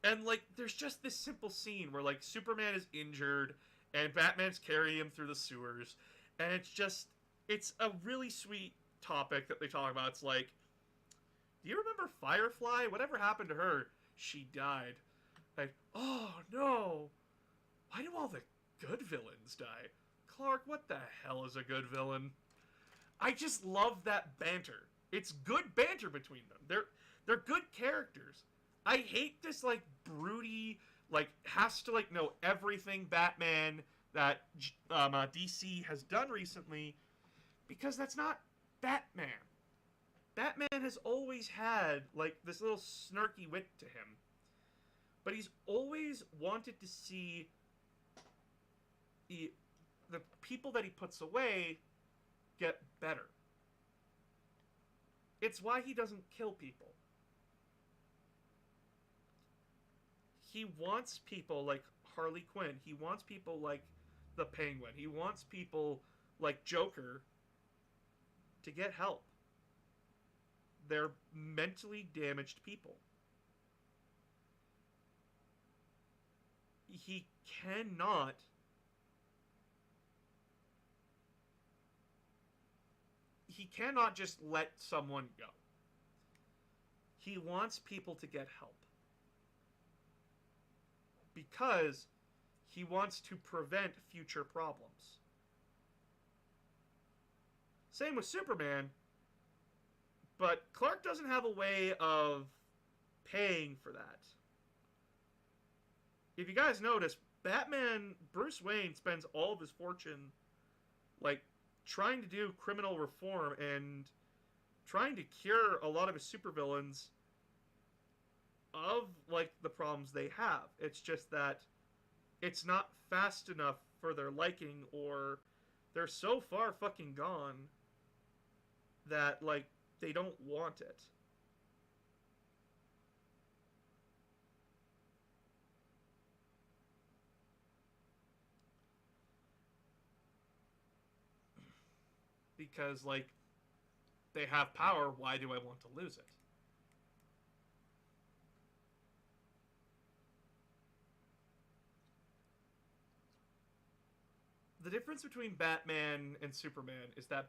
And, like, there's just this simple scene where, like, Superman is injured and Batman's carrying him through the sewers. And it's just, it's a really sweet topic that they talk about. It's like, do you remember Firefly? Whatever happened to her? She died. Like, oh no. Why do all the good villains die? Clark, what the hell is a good villain? I just love that banter. It's good banter between them. They're good characters. I hate this, like, broody, like, has to, like, know everything Batman that DC has done recently, because that's not Batman. Batman has always had, like, this little snarky wit to him. But he's always wanted to see the people that he puts away get better. It's why he doesn't kill people. He wants people like Harley Quinn. He wants people like the Penguin. He wants people like Joker to get help. They're mentally damaged people. He cannot just let someone go. He wants people to get help. Because he wants to prevent future problems. Same with Superman, but Clark doesn't have a way of paying for that. If you guys notice, Bruce Wayne spends all of his fortune, like, trying to do criminal reform and trying to cure a lot of his supervillains of, like, the problems they have. It's just that it's not fast enough for their liking, or they're so far fucking gone that, like, they don't want it. Because, like, they have power, why do I want to lose it? The difference between Batman and Superman is that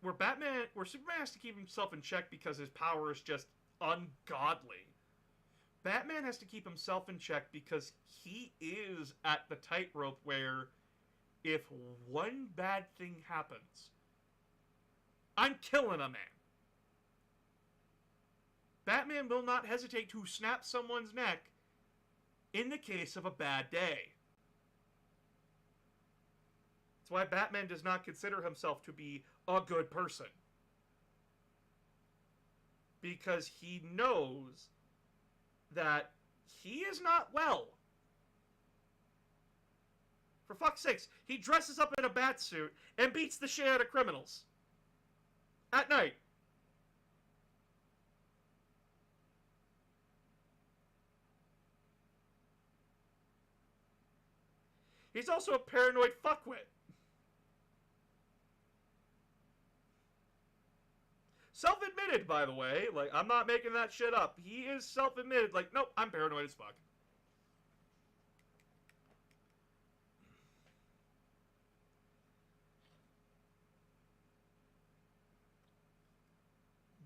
where Superman has to keep himself in check because his power is just ungodly. Batman has to keep himself in check because he is at the tightrope where if one bad thing happens, I'm killing a man. Batman will not hesitate to snap someone's neck in the case of a bad day. That's why Batman does not consider himself to be a good person. Because he knows that he is not well. For fuck's sakes, he dresses up in a bat suit and beats the shit out of criminals. At night. He's also a paranoid fuckwit. Self-admitted, by the way. Like, I'm not making that shit up. He is self-admitted. Like, nope, I'm paranoid as fuck.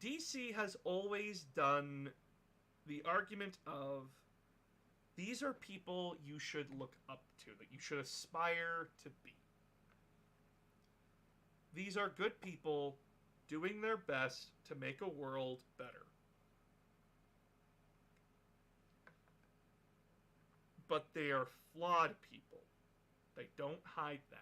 DC has always done the argument of these are people you should look up to, that you should aspire to be. These are good people doing their best to make a world better. But they are flawed people. They don't hide that.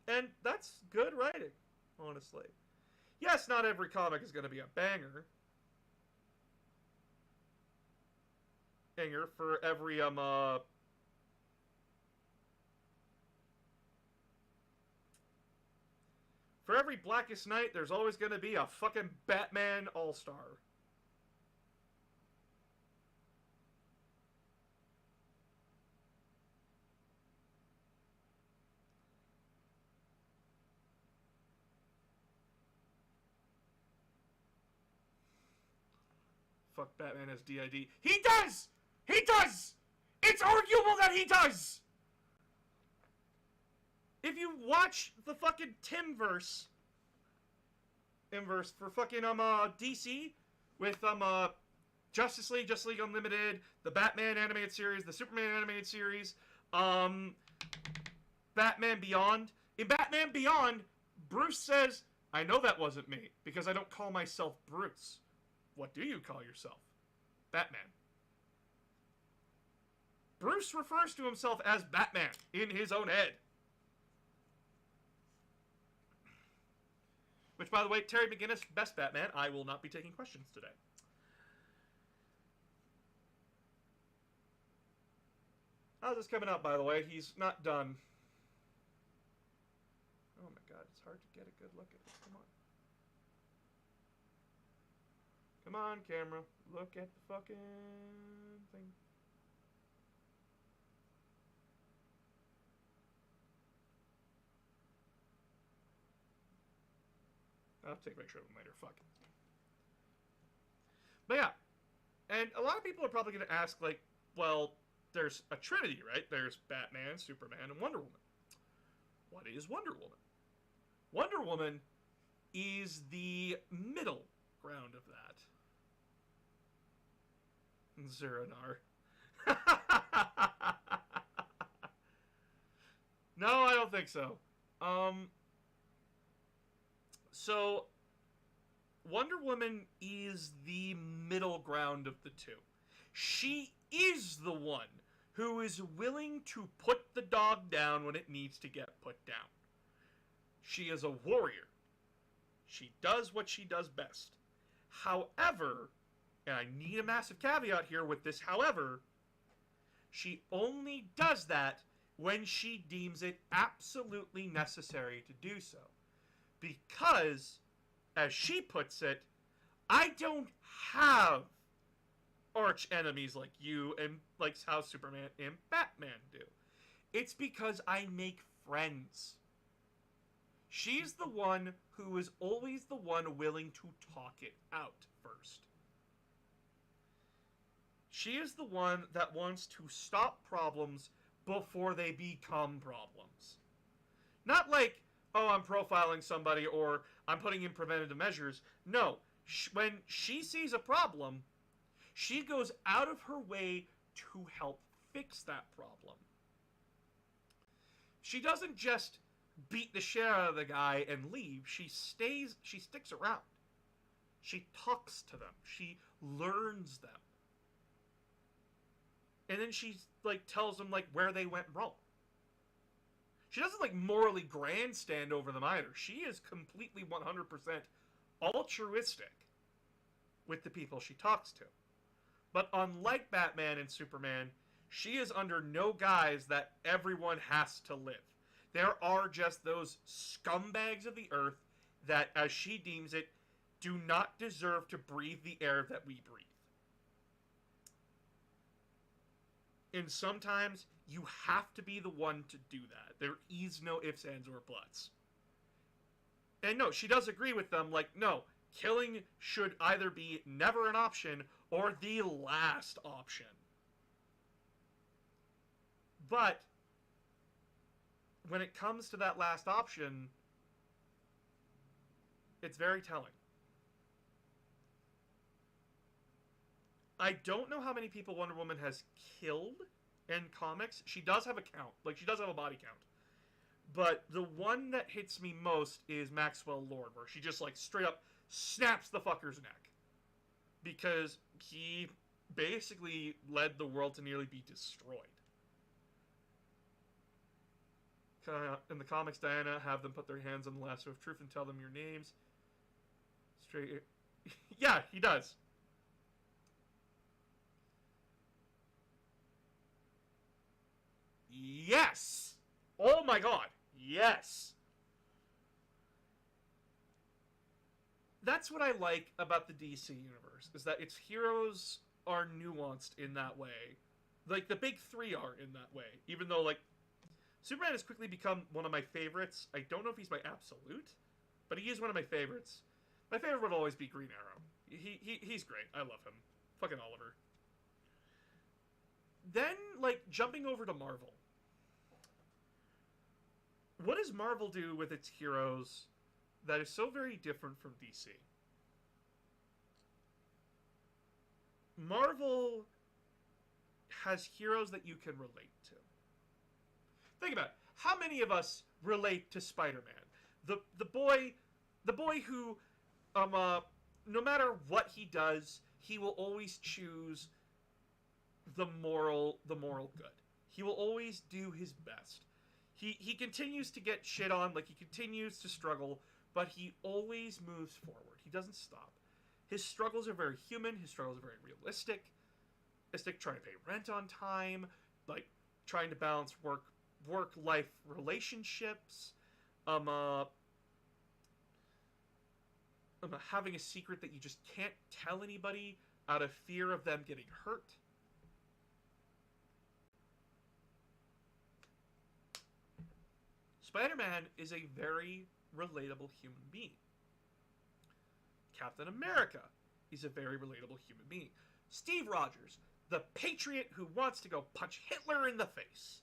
And that's good writing, honestly. Yes, not every comic is going to be a banger. Banger for every for every Blackest Night, there's always going to be a fucking Batman All-Star. Fuck Batman as DID. He does! He does! It's arguable that he does! If you watch the fucking Timverse inverse for fucking DC with Justice League Unlimited, the Batman animated series, the Superman animated series, Batman Beyond. In Batman Beyond, Bruce says, "I know that wasn't me because I don't call myself Bruce. What do you call yourself?" Batman. Bruce refers to himself as Batman in his own head. Which, by the way, Terry McGinnis, best Batman. I will not be taking questions today. How's this coming out, by the way? He's not done. Oh my god, it's hard to get a good look at this. Come on. Come on, camera. Look at the fucking thing. I'll take a picture of them later. Fuck. But yeah. And a lot of people are probably going to ask, like, well, there's a trinity, right? There's Batman, Superman, and Wonder Woman. What is Wonder Woman? Wonder Woman is the middle ground of that. Zeranar. No, I don't think so. So, Wonder Woman is the middle ground of the two. She is the one who is willing to put the dog down when it needs to get put down. She is a warrior. She does what she does best. However, and I need a massive caveat here with this however, she only does that when she deems it absolutely necessary to do so. Because, as she puts it, I don't have arch enemies like you and like how Superman and Batman do. It's because I make friends. She's the one who is always the one willing to talk it out first. She is the one that wants to stop problems before they become problems. Not like, oh, I'm profiling somebody or I'm putting in preventative measures. No, when she sees a problem, she goes out of her way to help fix that problem. She doesn't just beat the shit out of the guy and leave. She sticks around. She talks to them. She learns them. And then she like tells them like where they went wrong. She doesn't like morally grandstand over them either. She is completely 100% altruistic with the people she talks to. But unlike Batman and Superman, she is under no guise that everyone has to live. There are just those scumbags of the earth that, as she deems it, do not deserve to breathe the air that we breathe. And sometimes you have to be the one to do that. There is no ifs, ands, or buts. And no, she does agree with them, like, no, killing should either be never an option or the last option. But when it comes to that last option, it's very telling. I don't know how many people Wonder Woman has killed in comics. She does have a count. Like, she does have a body count. But the one that hits me most is Maxwell Lord, where she just, like, straight up snaps the fucker's neck. Because he basically led the world to nearly be destroyed. In the comics, Diana have them put their hands on the lasso of truth and tell them your names. Straight. Yeah, he does. Yes. Oh my god. Yes. That's what I like about the DC universe, is that its heroes are nuanced in that way. Like, the big three are in that way. Even though, like, Superman has quickly become one of my favorites. I don't know if he's my absolute, but he is one of my favorites. My favorite would always be Green Arrow. He's great. I love him. Fucking Oliver. Then, like, jumping over to Marvel. What does Marvel do with its heroes that is so very different from DC? Marvel has heroes that you can relate to. Think about it. How many of us relate to Spider-Man? The boy who no matter what he does, he will always choose the moral good. He will always do his best. He continues to get shit on, like, he continues to struggle, but he always moves forward. He doesn't stop. His struggles are very human. His struggles are very realistic. Trying to pay rent on time, like, trying to balance work-life relationships, having a secret that you just can't tell anybody out of fear of them getting hurt. Spider-Man is a very relatable human being. Captain America is a very relatable human being. Steve Rogers, the patriot who wants to go punch Hitler in the face.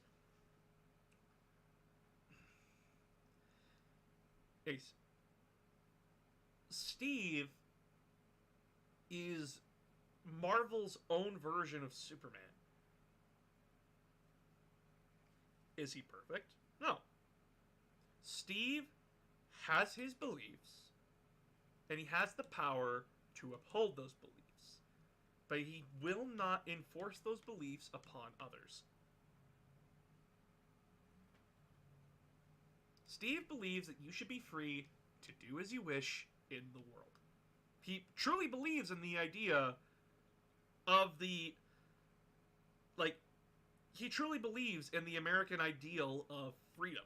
Ace. Steve is Marvel's own version of Superman. Is he perfect? No. Steve has his beliefs, and he has the power to uphold those beliefs, but he will not enforce those beliefs upon others. Steve believes that you should be free to do as you wish in the world. He truly believes in the idea of the, like, he truly believes in the American ideal of freedom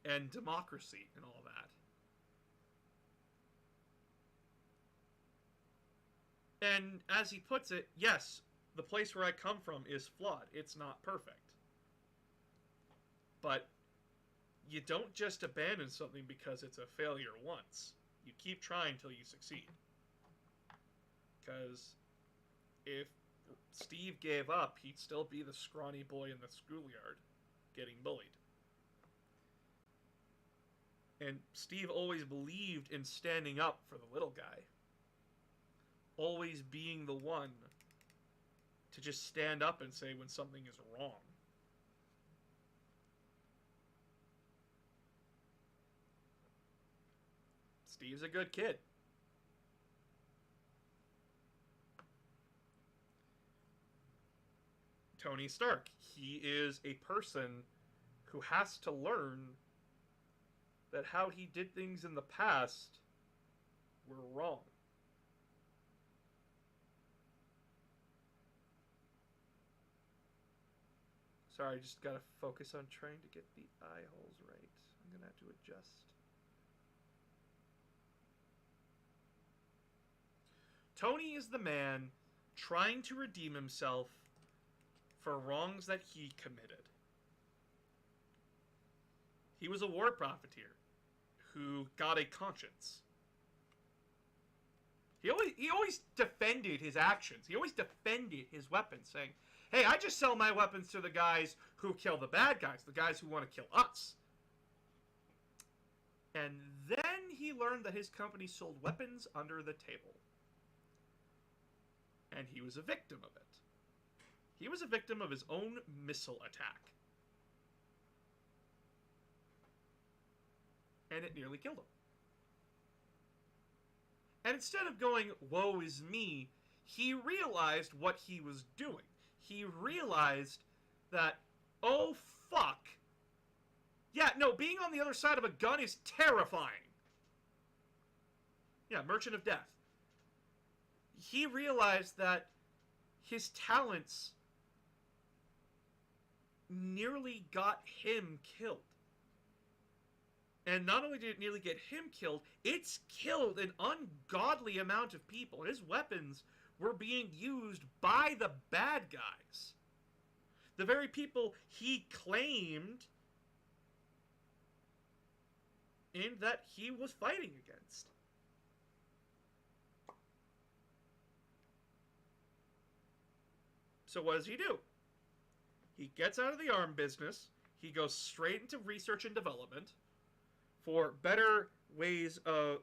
and democracy and all that. And as he puts it, yes, the place where I come from is flawed. It's not perfect. But you don't just abandon something because it's a failure once. You keep trying till you succeed. Because if Steve gave up, he'd still be the scrawny boy in the schoolyard getting bullied. And Steve always believed in standing up for the little guy. Always being the one to just stand up and say when something is wrong. Steve's a good kid. Tony Stark. He is a person who has to learn that how he did things in the past were wrong. Sorry, I just gotta focus on trying to get the eye holes right. I'm gonna have to adjust. Tony is the man trying to redeem himself for wrongs that he committed. He was a war profiteer who got a conscience. He always defended his actions. He always defended his weapons, saying, hey, I just sell my weapons to the guys who kill the bad guys, the guys who want to kill us. And then he learned that his company sold weapons under the table. And he was a victim of it. He was a victim of his own missile attack. And it nearly killed him. And instead of going, woe is me, he realized what he was doing. He realized that, oh fuck. Yeah, no, being on the other side of a gun is terrifying. Yeah, Merchant of Death. He realized that his talents nearly got him killed. And not only did it nearly get him killed, it's killed an ungodly amount of people. His weapons were being used by the bad guys. The very people he claimed in that he was fighting against. So what does he do? He gets out of the arm business. He goes straight into research and development for better ways of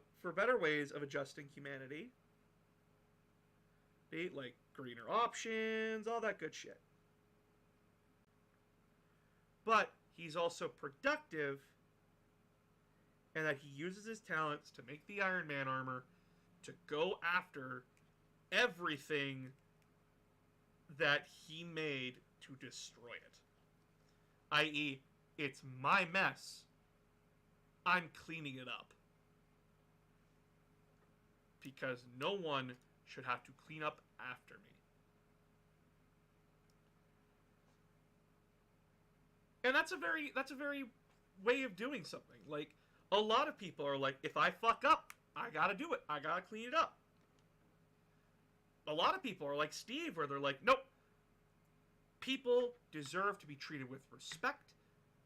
adjusting humanity. Be like greener options, all that good shit. But he's also productive and that he uses his talents to make the Iron Man armor to go after everything that he made to destroy it. I.e., it's my mess. I'm cleaning it up. Because no one should have to clean up after me. And that's a very way of doing something. Like, a lot of people are like, if I fuck up, I gotta do it. I gotta clean it up. A lot of people are like Steve, where they're like, nope. People deserve to be treated with respect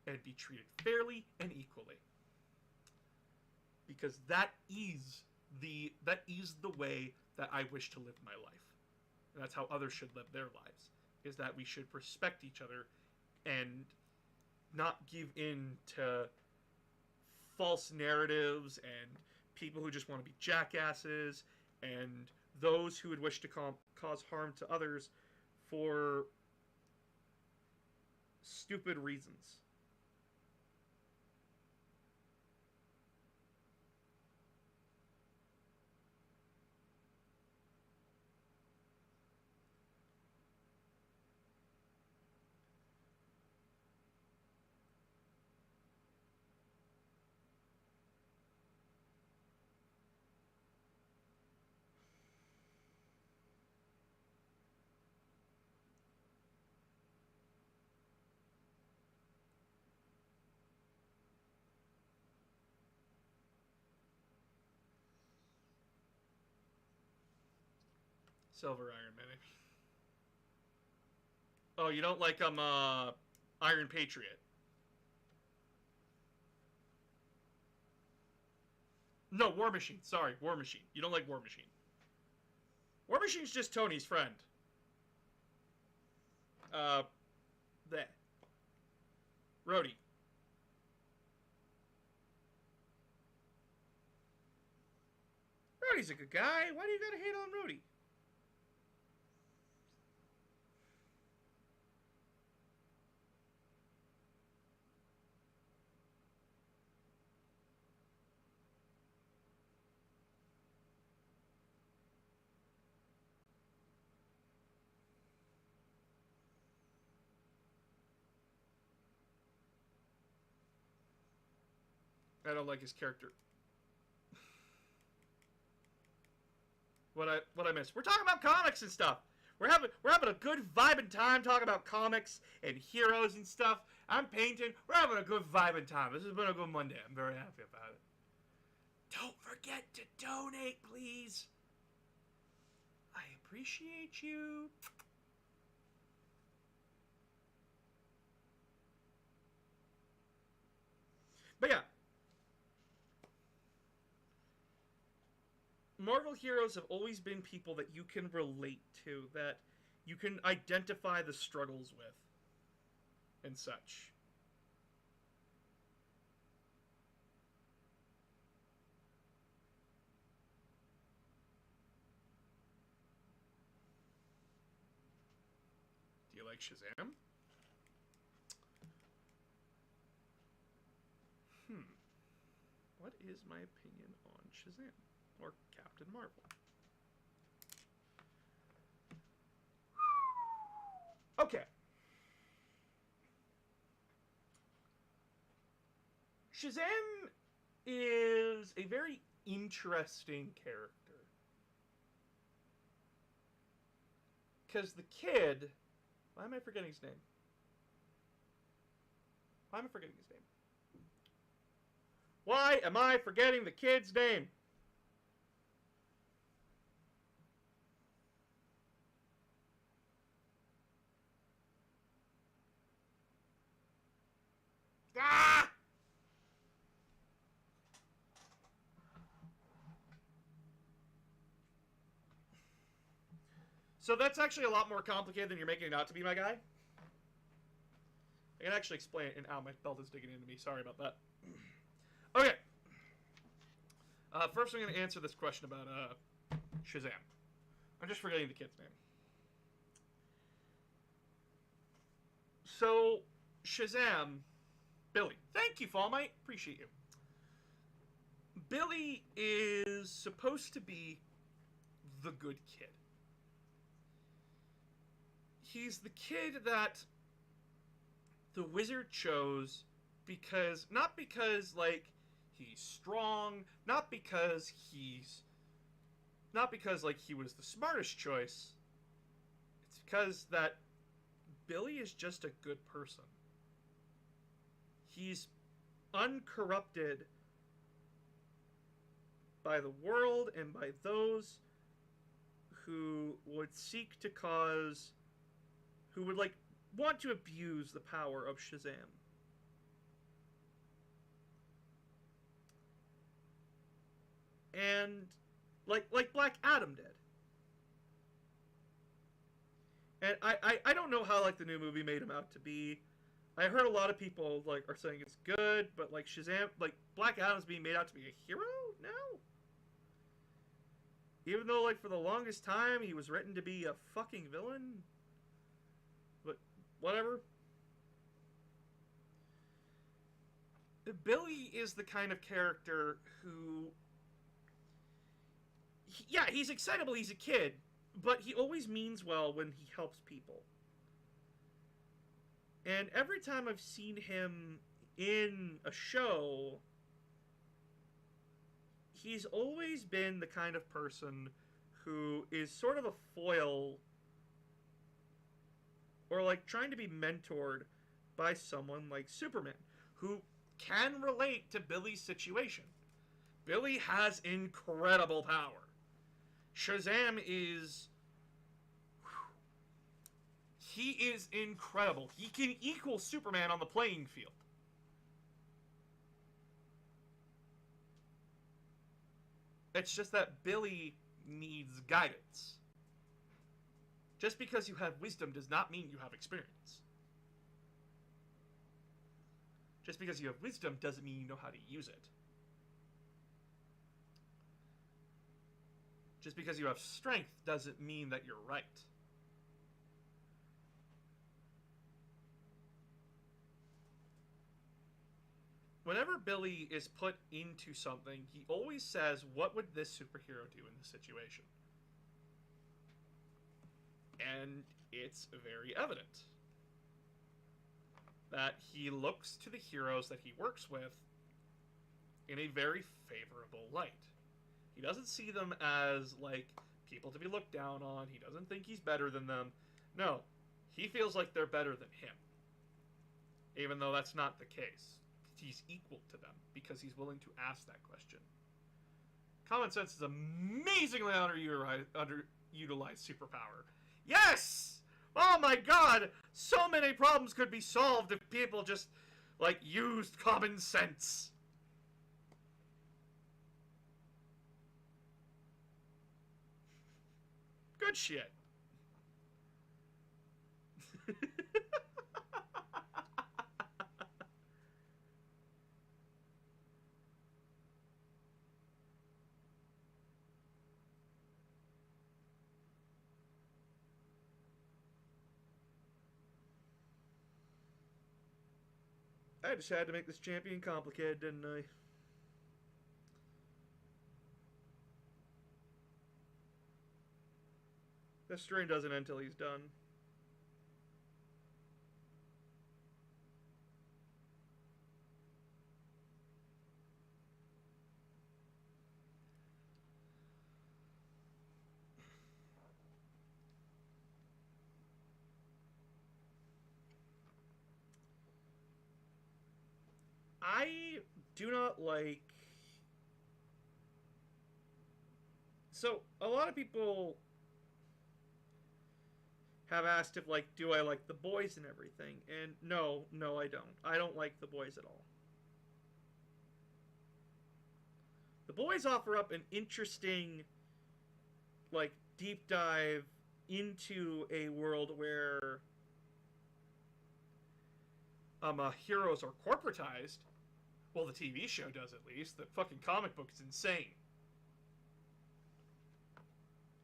and be treated fairly and equally. Because that is the way that I wish to live my life. And that's how others should live their lives. Is that we should respect each other and not give in to false narratives and people who just want to be jackasses and those who would wish to cause harm to others for stupid reasons. Silver Iron Man. Oh, you don't like Iron Patriot? No, War Machine. Sorry, War Machine. You don't like War Machine. War Machine's just Tony's friend. That. Rhodey. Rhodey's a good guy. Why do you gotta hate on Rhodey? I don't like his character. What I missed? We're talking about comics and stuff. We're having a good vibing time talking about comics and heroes and stuff. I'm painting. We're having a good vibing time. This has been a good Monday. I'm very happy about it. Don't forget to donate, please. I appreciate you. But yeah. Marvel heroes have always been people that you can relate to, that you can identify the struggles with, and such. Do you like Shazam? What is my opinion on Shazam? Or Captain Marvel? Okay. Shazam is a very interesting character. Because the kid... Why am I forgetting his name? Why am I forgetting his name? Why am I forgetting the kid's name? Ah! So that's actually a lot more complicated than you're making it out to be, my guy. I can actually explain it, and ow, my belt is digging into me. Sorry about that. Okay. First, I'm going to answer this question about Shazam. I'm just forgetting the kid's name. So, Shazam, Billy. Thank you, Fallmite. Appreciate you. Billy is supposed to be the good kid. He's the kid that the wizard chose because, not because, like, he's strong, not because, like, he was the smartest choice. It's because that Billy is just a good person. He's uncorrupted by the world and by those who would seek to cause, who would, like, want to abuse the power of Shazam. And like Black Adam did. And I don't know how, like, the new movie made him out to be. I heard a lot of people, like, are saying it's good, but, like, Shazam, like, Black Adam's being made out to be a hero now? Even though, like, for the longest time he was written to be a fucking villain. But whatever. Billy is the kind of character who... yeah, he's excitable, he's a kid, but he always means well when he helps people. And every time I've seen him in a show, he's always been the kind of person who is sort of a foil, or, like, trying to be mentored by someone like Superman, who can relate to Billy's situation. Billy has incredible power. Shazam is... he is incredible. He can equal Superman on the playing field. It's just that Billy needs guidance. Just because you have wisdom does not mean you have experience. Just because you have wisdom doesn't mean you know how to use it. Just because you have strength doesn't mean that you're right. Whenever Billy is put into something, he always says, what would this superhero do in this situation? And it's very evident that he looks to the heroes that he works with in a very favorable light. He doesn't see them as, like, people to be looked down on. He doesn't think he's better than them. No, he feels like they're better than him. Even though that's not the case. He's equal to them because he's willing to ask that question. Common sense is amazingly underutilized superpower. Yes! Oh my god! So many problems could be solved if people just, like, used common sense. Good shit. I just had to make this champion complicated, didn't I? This stream doesn't end till he's done. I do not like. So, a lot of people have asked if, like, do I like The Boys and everything? And no, I don't. I don't like The Boys at all. The Boys offer up an interesting, like, deep dive into a world where heroes are corporatized. Well, the TV show does, at least. The fucking comic book is insane.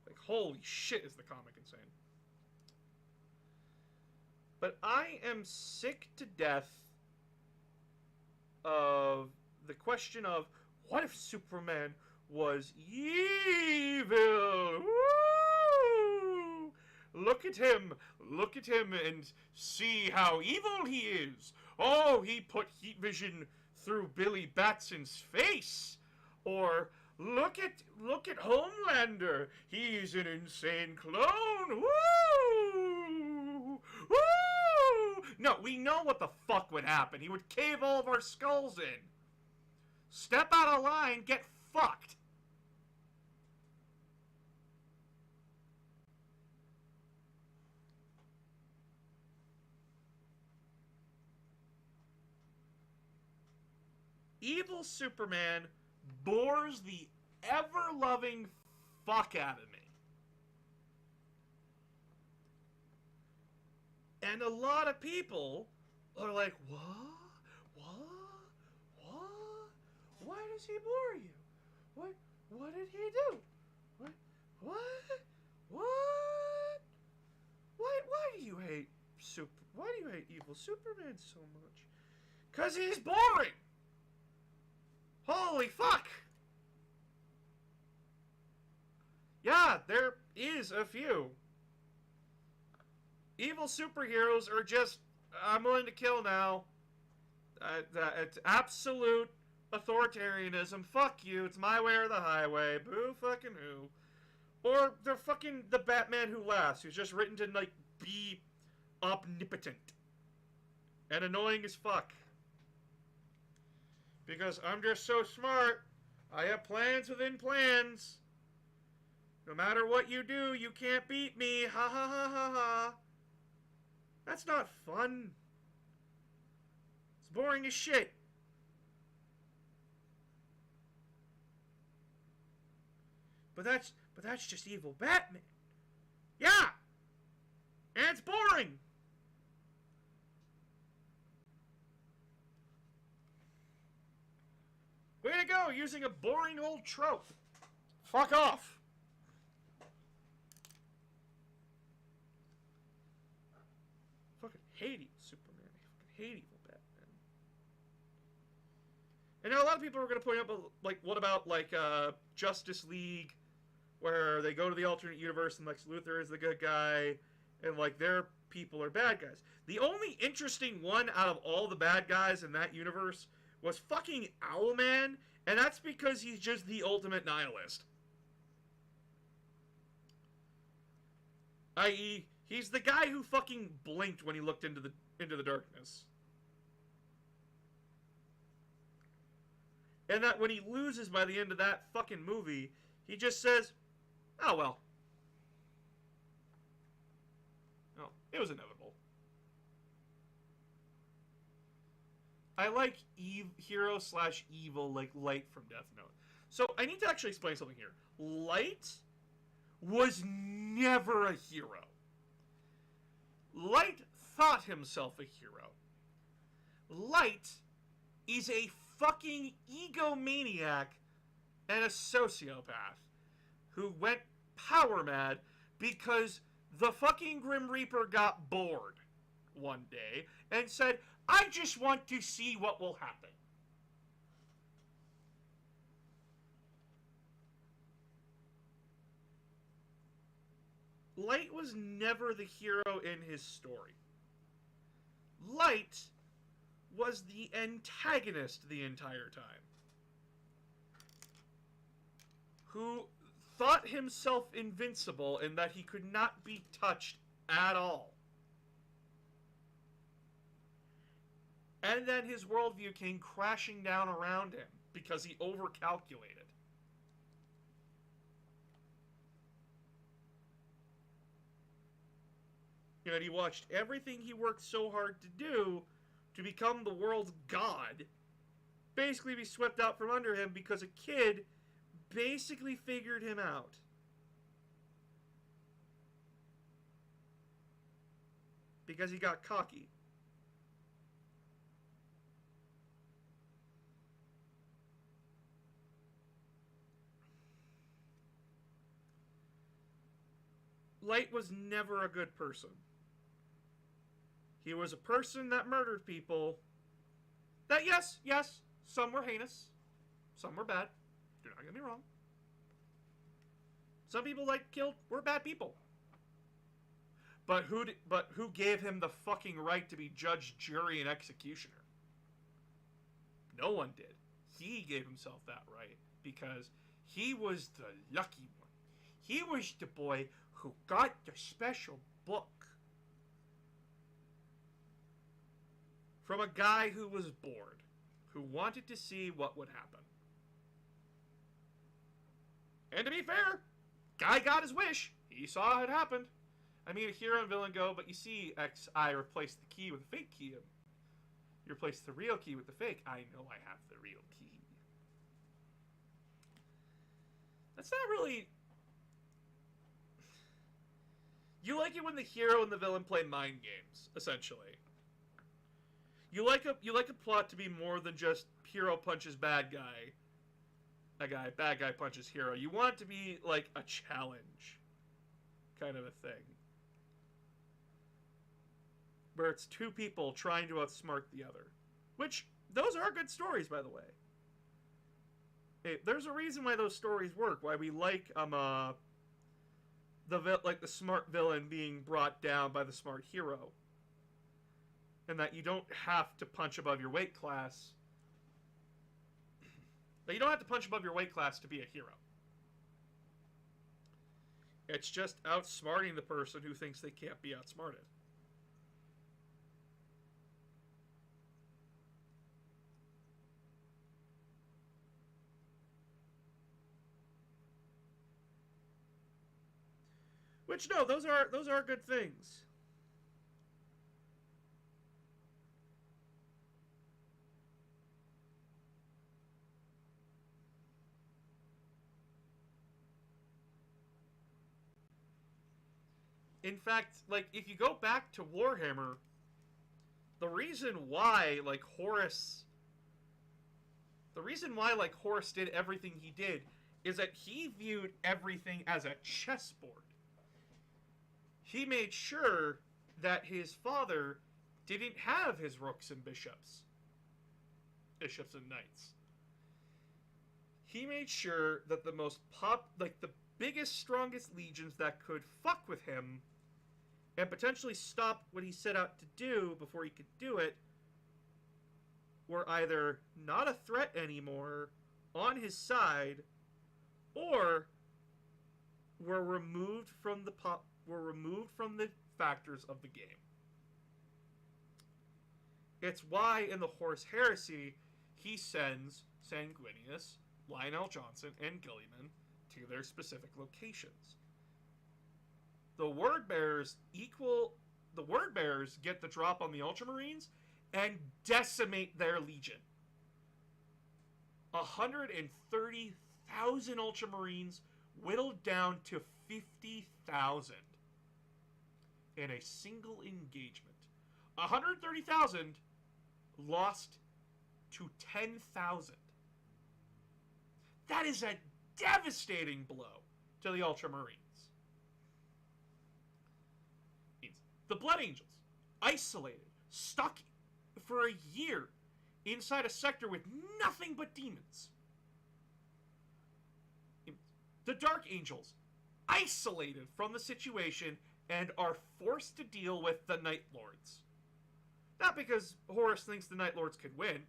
Like, holy shit, is the comic insane. But I am sick to death of the question of, what if Superman was evil? Woo! Look at him and see how evil he is. Oh, he put heat vision through Billy Batson's face. Or look at Homelander. He's an insane clone. Woo! Woo! No, we know what the fuck would happen. He would cave all of our skulls in. Step out of line, get fucked. Evil Superman bores the ever-loving fuck out of me. And a lot of people are like, what? Why does he bore you? What did he do? What? Why do you hate Evil Superman so much? 'Cause he's boring! Holy fuck! Yeah, there is a few. Evil superheroes are just, I'm willing to kill now. It's absolute authoritarianism. Fuck you, it's my way or the highway. Boo fucking who. Or they're fucking the Batman Who Laughs, who's just written to, like, be omnipotent. And annoying as fuck. Because I'm just so smart. I have plans within plans. No matter what you do, you can't beat me. Ha ha ha ha ha. That's not fun. It's boring as shit. But that's just evil Batman. Yeah! And it's boring! Way to go, using a boring old trope. Fuck off. Fucking hate evil Superman. I fucking hate evil Batman. And now a lot of people are going to point out, like, what about, like, Justice League, where they go to the alternate universe and Lex Luthor is the good guy, and, like, their people are bad guys. The only interesting one out of all the bad guys in that universe was fucking Owlman, and that's because he's just the ultimate nihilist. I.e., he's the guy who fucking blinked when he looked into the darkness. And that when he loses by the end of that fucking movie, he just says, oh well. Oh, it was inevitable. I like hero/evil, like Light from Death Note. So I need to actually explain something here. Light was never a hero. Light thought himself a hero. Light is a fucking egomaniac and a sociopath who went power mad because the fucking Grim Reaper got bored one day and said, I just want to see what will happen. Light was never the hero in his story. Light was the antagonist the entire time, who thought himself invincible and that he could not be touched at all. And then his worldview came crashing down around him because he overcalculated. And he watched everything he worked so hard to do to become the world's god basically be swept out from under him because a kid basically figured him out. Because he got cocky. Light was never a good person. He was a person that murdered people. That, yes, some were heinous. Some were bad. Do not get me wrong. Some people Light killed were bad people. But who gave him the fucking right to be judge, jury, and executioner? No one did. He gave himself that right because he was the lucky one. He was the boy who got the special book from a guy who was bored, who wanted to see what would happen. And to be fair, guy got his wish. He saw it happen. I mean, a hero and villain go, but you see XI replace the key with a fake key. You replace the real key with the fake. I know I have the real key. That's not really... You like it when the hero and the villain play mind games, essentially. You like a plot to be more than just hero punches bad guy. Bad guy punches hero. You want it to be like a challenge kind of a thing. Where it's two people trying to outsmart the other. Which, those are good stories, by the way. Hey, there's a reason why those stories work. Why we like the smart villain being brought down by the smart hero. And that you don't have to punch above your weight class. That you don't have to punch above your weight class to be a hero. It's just outsmarting the person who thinks they can't be outsmarted. Which, no, those are good things. In fact, like, if you go back to Warhammer, the reason why, like, Horus did everything he did is that he viewed everything as a chessboard. He made sure that his father didn't have his rooks and bishops and knights. He made sure that the the biggest, strongest legions that could fuck with him and potentially stop what he set out to do before he could do it were either not a threat anymore, on his side, or were removed from the factors of the game. It's why in the Horus Heresy he sends Sanguinius, Lionel Johnson, and Guilliman to their specific locations. The Word Bearers get the drop on the Ultramarines and decimate their legion. 130,000 Ultramarines whittled down to 50,000 in a single engagement. 130,000 lost to 10,000. That is a devastating blow to the Ultramarines. The Blood Angels, isolated, stuck for a year inside a sector with nothing but demons. The Dark Angels, isolated from the situation and are forced to deal with the Night Lords. Not because Horus thinks the Night Lords could win.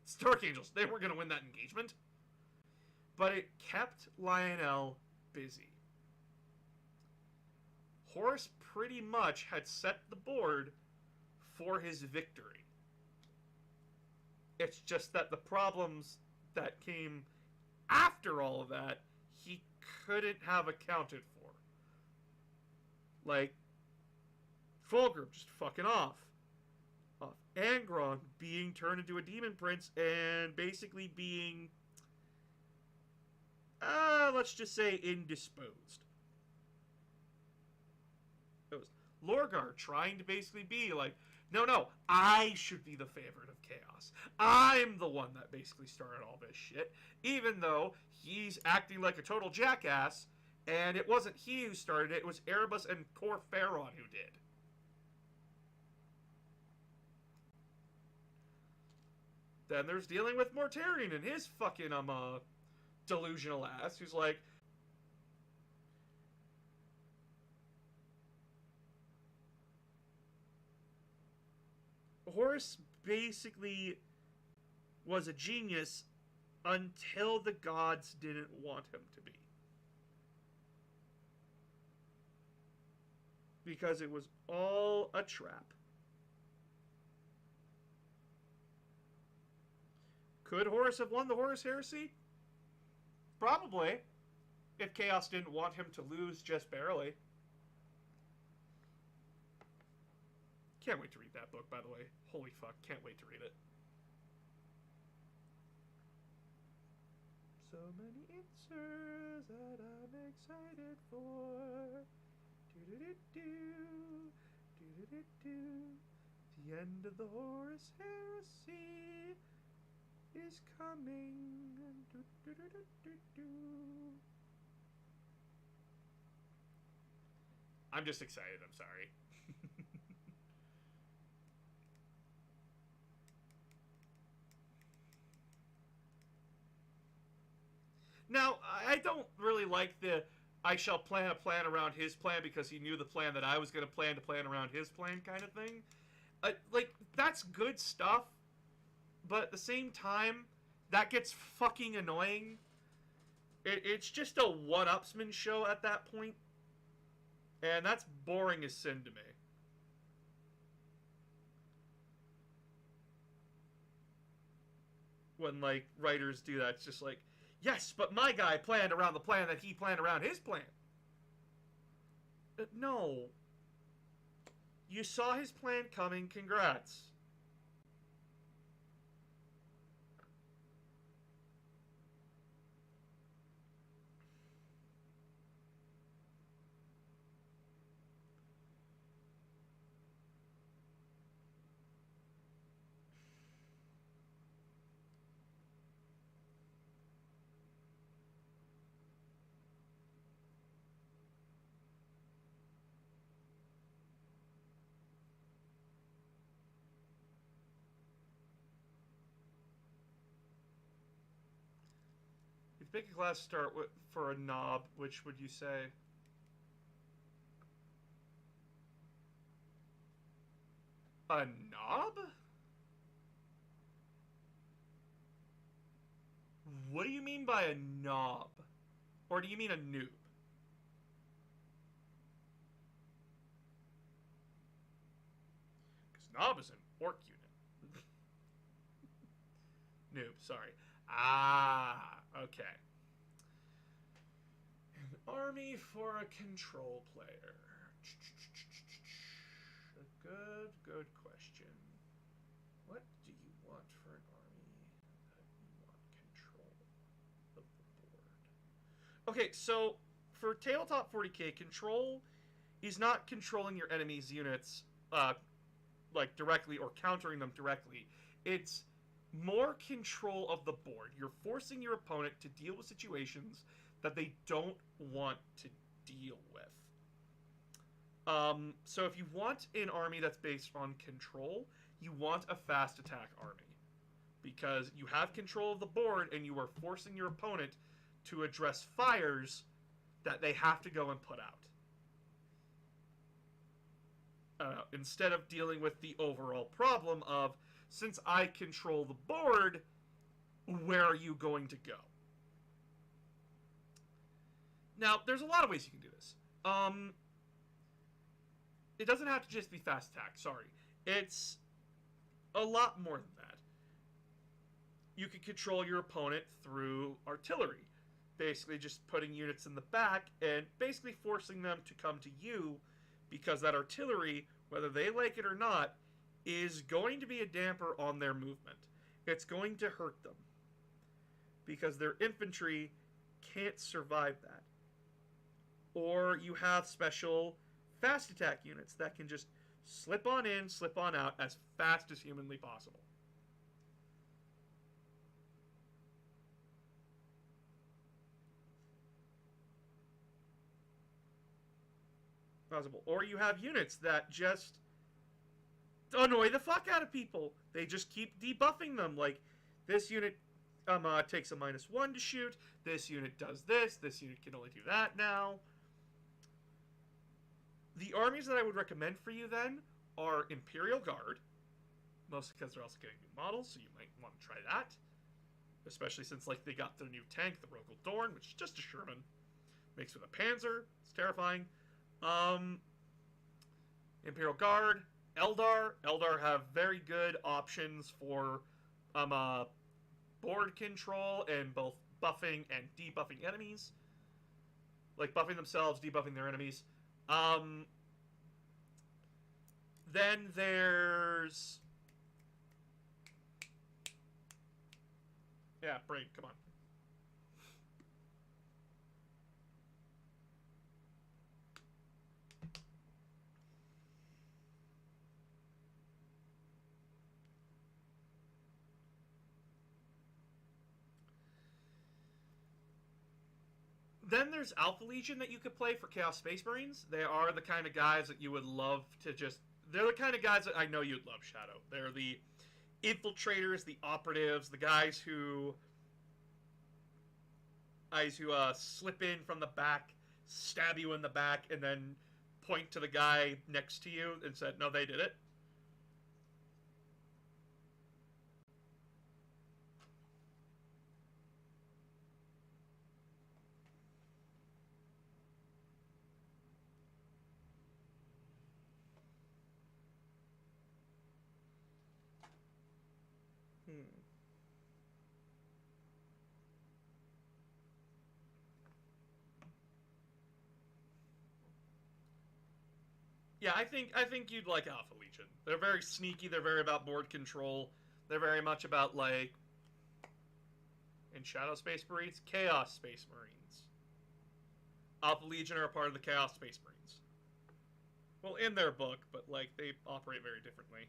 It's Dark Angels. They weren't going to win that engagement. But it kept Lionel busy. Horus pretty much had set the board for his victory. It's just that the problems that came after all of that, he couldn't have accounted for. Like, Fulgrim just fucking off. Angron being turned into a demon prince and basically being, let's just say, indisposed. It was Lorgar trying to basically be like, no, I should be the favorite of Chaos. I'm the one that basically started all this shit, even though he's acting like a total jackass, and it wasn't he who started it, it was Erebus and Cor Pharon who did. Then there's dealing with Mortarion and his fucking, delusional ass, who's like, Horus basically was a genius until the gods didn't want him to be. Because it was all a trap. Could Horus have won the Horus Heresy? Probably. If Chaos didn't want him to lose just barely. Can't wait to read that book, by the way. Holy fuck, can't wait to read it. So many answers that I'm excited for. Do-do-do-do. Do-do-do-do. The end of the Horus Heresy is coming. Do-do-do-do-do. I'm just excited, I'm sorry. Now, I don't really like the I shall plan a plan around his plan because he knew the plan that I was going to plan around his plan kind of thing. Like, that's good stuff, but at the same time, that gets fucking annoying. It's just a one-upsman show at that point, and that's boring as sin to me. When, like, writers do that, it's just like, yes, but my guy planned around the plan that he planned around his plan. No. You saw his plan coming, congrats. If you pick a class to start with for a knob, which would you say? A knob? What do you mean by a knob? Or do you mean a noob? Because knob is an orc unit. Noob, sorry. Ah, okay. An army for a control player. A good question. What do you want for an army that you want control of the board? Okay, so for Tabletop 40k, control is not controlling your enemy's units, like directly or countering them directly. It's more control of the board. You're forcing your opponent to deal with situations that they don't want to deal with. So if you want an army that's based on control, you want a fast attack army. Because you have control of the board and you are forcing your opponent to address fires that they have to go and put out. Instead of dealing with the overall problem of, since I control the board, where are you going to go? Now, there's a lot of ways you can do this. It doesn't have to just be fast attack, sorry. It's a lot more than that. you can control your opponent through artillery. Basically, just putting units in the back and basically forcing them to come to you because that artillery, whether they like it or not, is going to be a damper on their movement. It's going to hurt them because their infantry can't survive that. Or you have special fast attack units that can just slip on in, slip on out as fast as humanly possible. Or you have units that just annoy the fuck out of people. They just keep debuffing them. Like, this unit takes a -1 to shoot. This unit does this. This unit can only do that now. The armies that I would recommend for you then are Imperial Guard. Mostly because they're also getting new models, so you might want to try that. Especially since, like, they got their new tank, the Rogel Dorn, which is just a Sherman. Mixed with a Panzer. It's terrifying. Imperial Guard, Eldar. Eldar have very good options for board control and both buffing and debuffing enemies. Like buffing themselves, debuffing their enemies. Then there's... Yeah, brain, come on. Then there's Alpha Legion that you could play for Chaos Space Marines. They are the kind of guys that you would love to just... They're the kind of guys that I know you'd love, Shadow. They're the infiltrators, the operatives, the guys who slip in from the back, stab you in the back, and then point to the guy next to you and said, no, they did it. Yeah, I think you'd like Alpha Legion. They're very sneaky. They're very about board control. They're very much about, like, in Shadow Space Marines, Chaos Space Marines. Alpha Legion are a part of the Chaos Space Marines. Well, in their book, but, like, they operate very differently.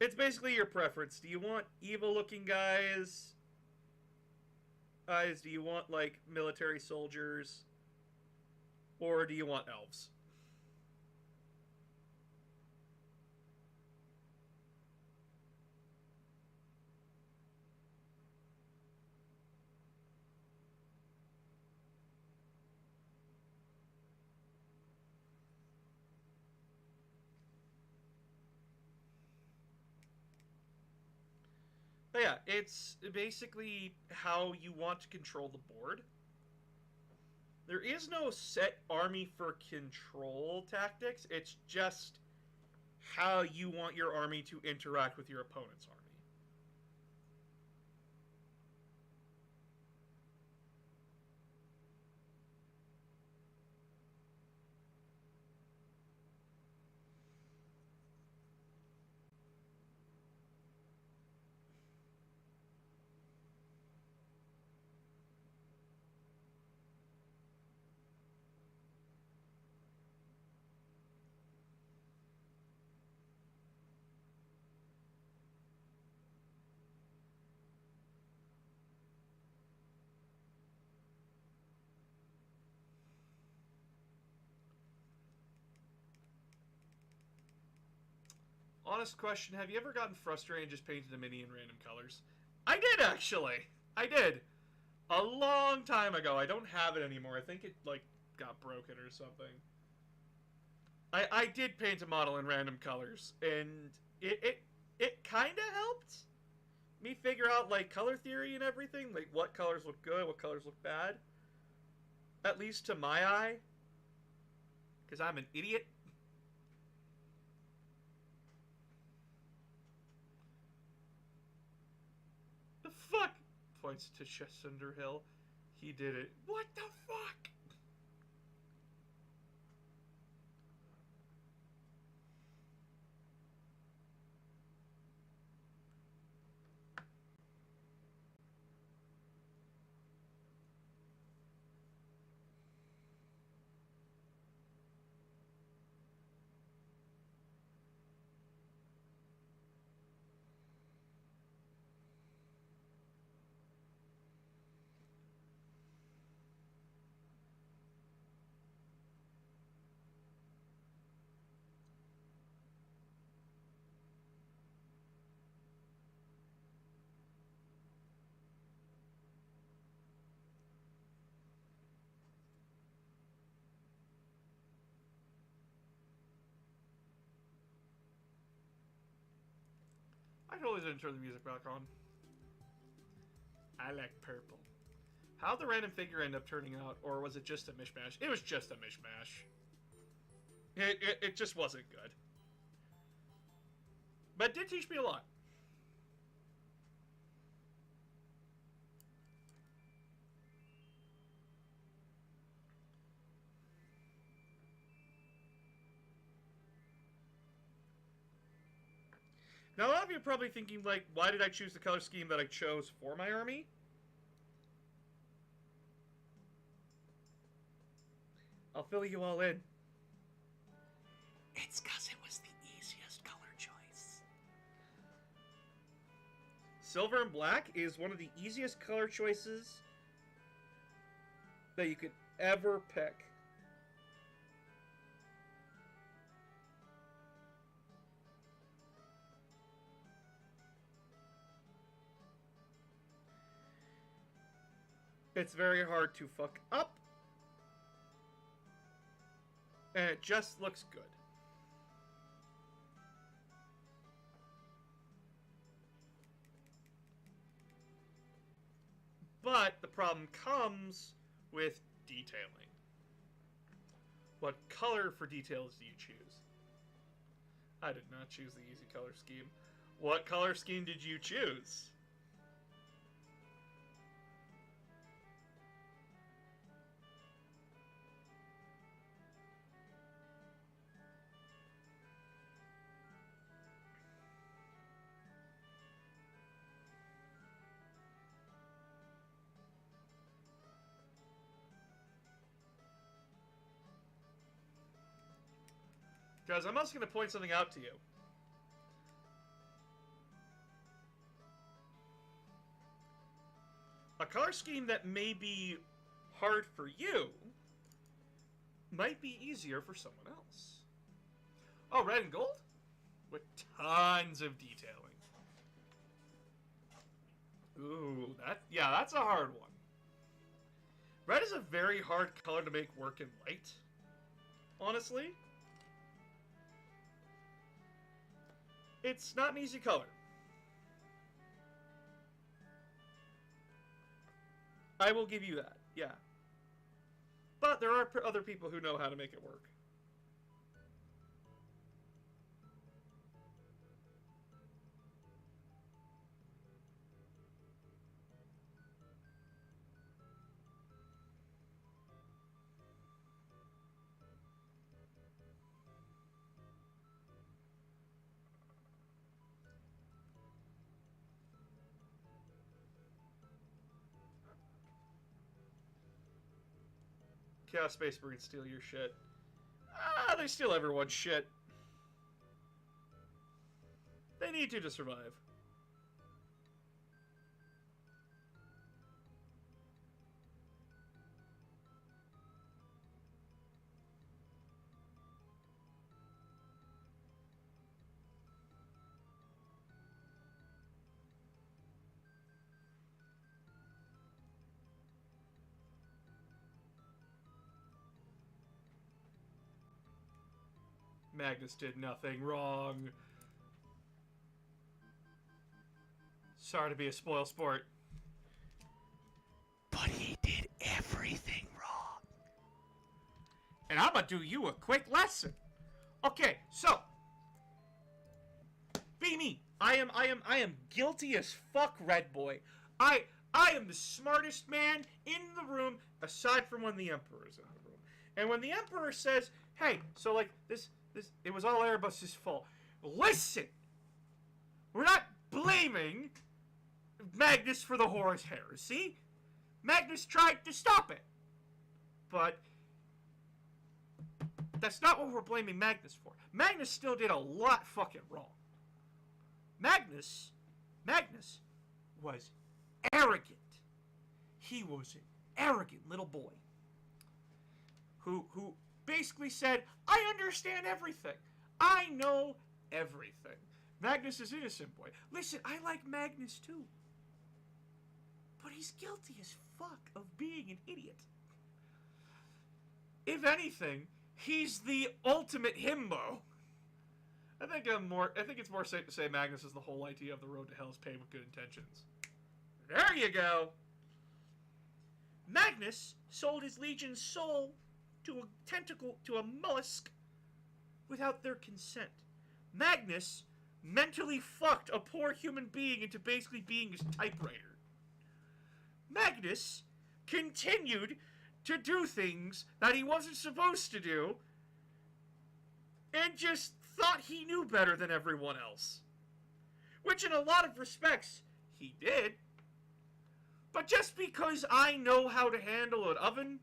It's basically your preference. Do you want evil-looking guys? Do you want, like, military soldiers? Or do you want elves? But yeah, it's basically how you want to control the board. There is no set army for control tactics. It's just how you want your army to interact with your opponent's army. Honest question, have you ever gotten frustrated and just painted a mini in random colors? I did, actually. I did. A long time ago. I don't have it anymore. I think it, like, got broken or something. I did paint a model in random colors, and it kind of helped me figure out, like, color theory and everything. Like, what colors look good, what colors look bad. at least to my eye, because I'm an idiot. The fuck? Points to Cinder Hill. He did it. What the fuck? I totally didn't turn the music back on. I like purple. How'd the random figure end up turning out, or was it just a mishmash? It was just a mishmash. It just wasn't good. But it did teach me a lot. Now, a lot of you are probably thinking, like, why did I choose the color scheme that I chose for my army? I'll fill you all in. It's because it was the easiest color choice. Silver and black is one of the easiest color choices that you could ever pick. It's very hard to fuck up. And it just looks good. But the problem comes with detailing. What color for details do you choose? I did not choose the easy color scheme. What color scheme did you choose? Guys, I'm also going to point something out to you. A color scheme that may be hard for you might be easier for someone else. Oh, red and gold? With tons of detailing. Ooh, that's a hard one. Red is a very hard color to make work in light, honestly. It's not an easy color. I will give you that, yeah. But there are other people who know how to make it work. Chaos Space Marines steal your shit. Ah, they steal everyone's shit. They need to survive. Magnus did nothing wrong. Sorry to be a spoil sport. But he did everything wrong. and I'm gonna do you a quick lesson. Okay, so be me. I am guilty as fuck, Red Boy. I am the smartest man in the room, aside from when the Emperor is in the room. And when the Emperor says, "Hey, so like this, it was all Erebus's fault." Listen, we're not blaming Magnus for the Horus Heresy. Magnus tried to stop it, but that's not what we're blaming Magnus for. Magnus still did a lot fucking wrong. Magnus was arrogant. He was an arrogant little boy who basically said, "I understand everything. I know everything." Magnus is innocent boy. Listen, I like Magnus too. But he's guilty as fuck of being an idiot. If anything, he's the ultimate himbo. I think it's more safe to say Magnus is the whole idea of the road to hell is paved with good intentions. There you go. Magnus sold his legion's soul to a mollusk without their consent. Magnus mentally fucked a poor human being into basically being his typewriter. Magnus continued to do things that he wasn't supposed to do and just thought he knew better than everyone else. Which in a lot of respects, he did. But just because I know how to handle an oven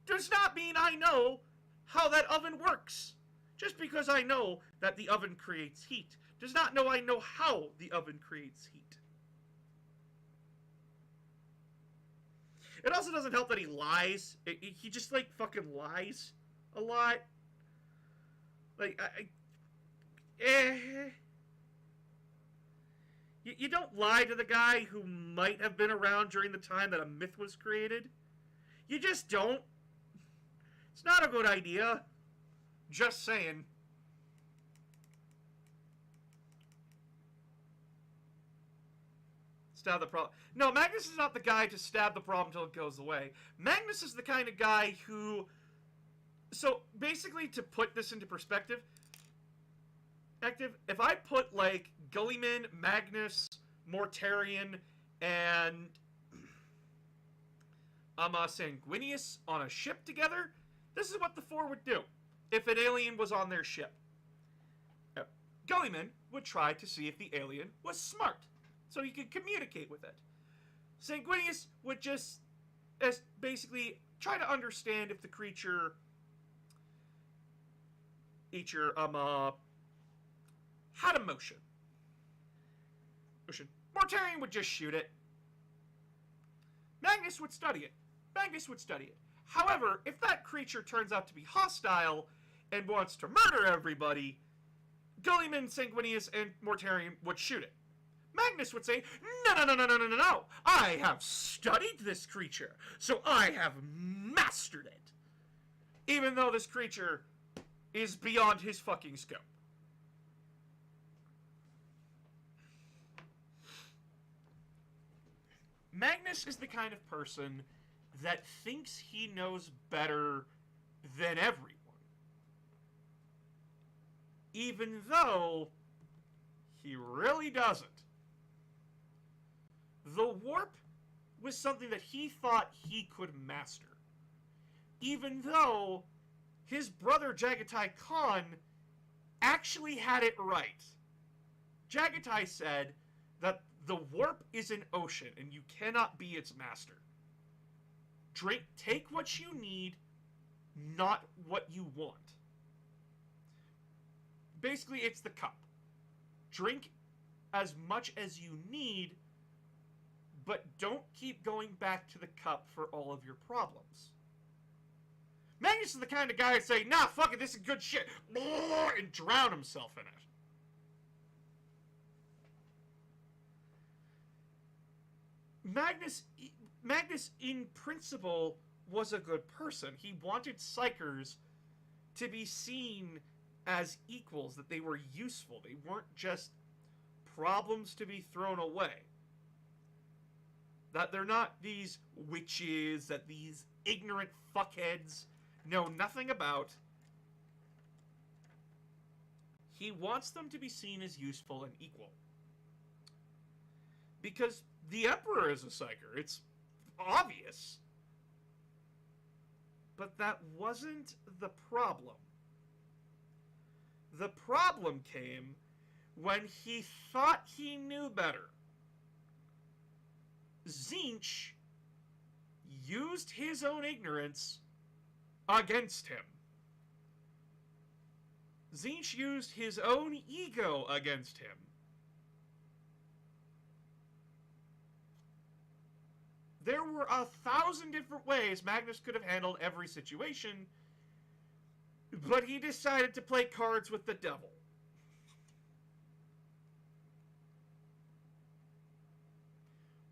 does not mean I know how that oven works. Just because I know that the oven creates heat does not mean I know how the oven creates heat. It also doesn't help that he lies. He just, like, fucking lies a lot. Like, You don't lie to the guy who might have been around during the time that a myth was created. You just don't. It's not a good idea. Just saying. Stab the problem. No, Magnus is not the guy to stab the problem until it goes away. Magnus is the kind of guy who... So, basically, to put this into perspective, if I put, like, Gulliman, Magnus, Mortarion, and Sanguinius on a ship together, this is what the four would do if an alien was on their ship. Gulliman would try to see if the alien was smart, so he could communicate with it. Sanguinius would just basically try to understand if the creature had a motion. Mortarion would just shoot it. Magnus would study it. However, if that creature turns out to be hostile and wants to murder everybody, Gulliman, Sanguinius, and Mortarion would shoot it. Magnus would say, No. I have studied this creature, so I have mastered it. Even though this creature is beyond his fucking scope. Magnus is the kind of person that thinks he knows better than everyone. Even though he really doesn't. The warp was something that he thought he could master. Even though his brother Jagatai Khan actually had it right. Jagatai said that the warp is an ocean and you cannot be its master. Take what you need, not what you want. Basically, it's the cup. Drink as much as you need, but don't keep going back to the cup for all of your problems. Magnus is the kind of guy that'd say, nah, fuck it, this is good shit, and drown himself in it. Magnus, in principle, was a good person. He wanted Psykers to be seen as equals, that they were useful. They weren't just problems to be thrown away. That they're not these witches, that these ignorant fuckheads know nothing about. He wants them to be seen as useful and equal. Because the Emperor is a psyker. It's obvious. But that wasn't the problem. The problem came when he thought he knew better. Tzeentch used his own ignorance against him. Tzeentch used his own ego against him. There were 1,000 different ways Magnus could have handled every situation, but he decided to play cards with the devil.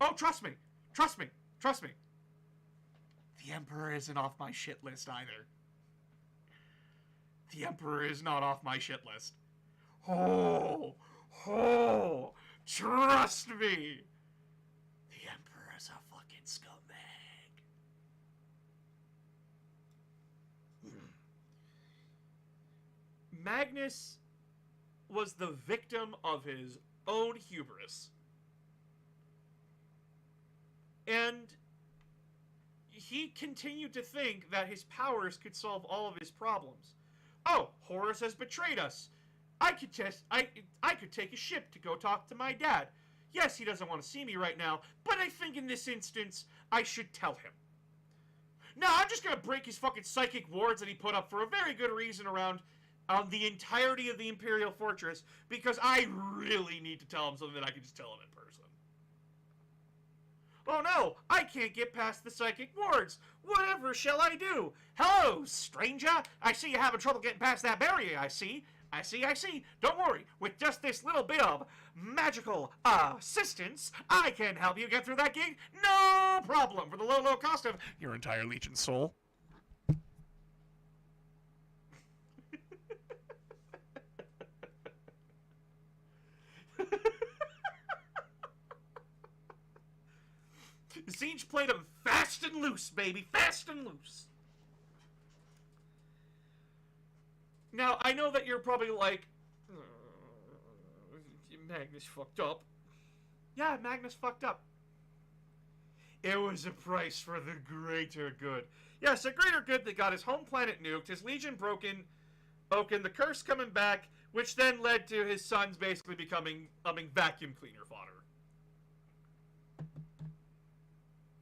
Oh, trust me. Trust me. Trust me. The Emperor isn't off my shit list either. The Emperor is not off my shit list. Oh, trust me. The Emperor is a fucking scumbag. Magnus was the victim of his own hubris. And he continued to think that his powers could solve all of his problems. Oh, Horus has betrayed us. I could take a ship to go talk to my dad. Yes, he doesn't want to see me right now, but I think in this instance, I should tell him. No, I'm just going to break his fucking psychic wards that he put up for a very good reason around the entirety of the Imperial Fortress, because I really need to tell him something that I can just tell him in person. Oh no, I can't get past the psychic wards. Whatever shall I do? Hello, stranger. I see you're having trouble getting past that barrier, I see. Don't worry. With just this little bit of magical assistance, I can help you get through that gate. No problem. For the low, low cost of your entire Legion soul. Tzeentch played him fast and loose, baby. Fast and loose. Now, I know that you're probably like, Magnus fucked up. Yeah, Magnus fucked up. It was a price for the greater good. Yes, a greater good that got his home planet nuked, his legion broken, the curse coming back, which then led to his sons basically becoming vacuum cleaner fodder.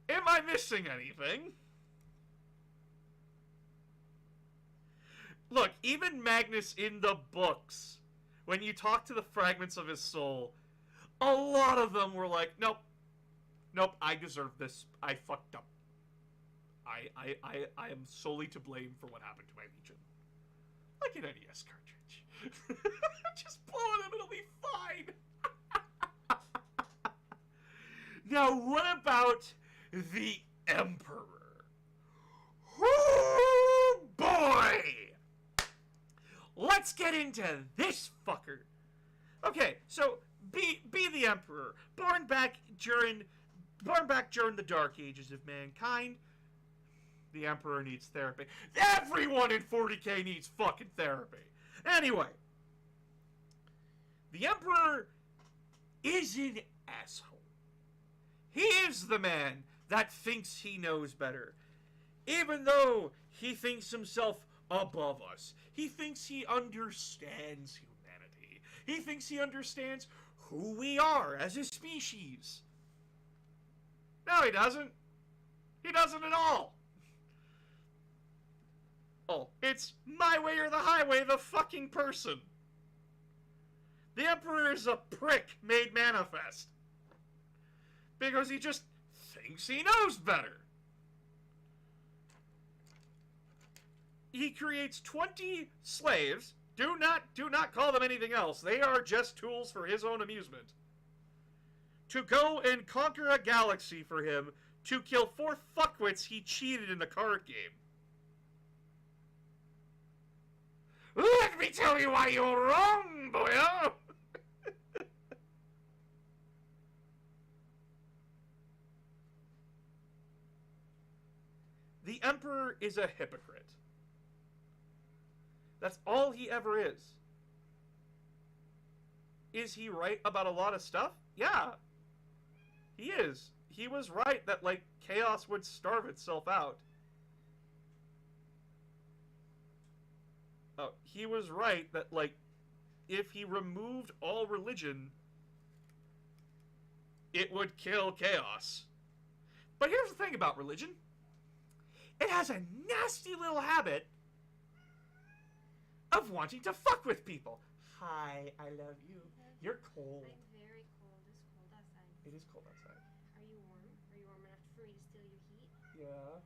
Am I missing anything? Look, even Magnus in the books, when you talk to the fragments of his soul, a lot of them were like, nope, I deserve this. I fucked up. I am solely to blame for what happened to my legion. Like an NES cartridge. Just blow it up, it'll be fine. Now, what about the Emperor? Oh boy! Let's get into this fucker. Okay, so be the Emperor, born back during the Dark Ages of mankind. The Emperor needs therapy. Everyone in 40K needs fucking therapy. Anyway, the Emperor is an asshole. He is the man that thinks he knows better. Even though he thinks himself above us. He thinks he understands humanity. He thinks he understands who we are as a species. No, he doesn't. He doesn't at all. Oh, it's my way or the highway, the fucking person. The Emperor is a prick made manifest. Because he just thinks he knows better. He creates 20 slaves. Do not call them anything else. They are just tools for his own amusement. To go and conquer a galaxy for him to kill 4 fuckwits he cheated in the card game. Let me tell you why you're wrong, boyo! The Emperor is a hypocrite. That's all he ever is. Is he right about a lot of stuff? Yeah. He is. He was right that, like, chaos would starve itself out. Oh, he was right that, like, if he removed all religion, it would kill chaos. But here's the thing about religion. It has a nasty little habit of wanting to fuck with people. Hi, I love you. You're cold. I'm very cold. It's cold outside. It is cold outside. Are you warm? Are you warm enough for me to steal your heat? Yeah.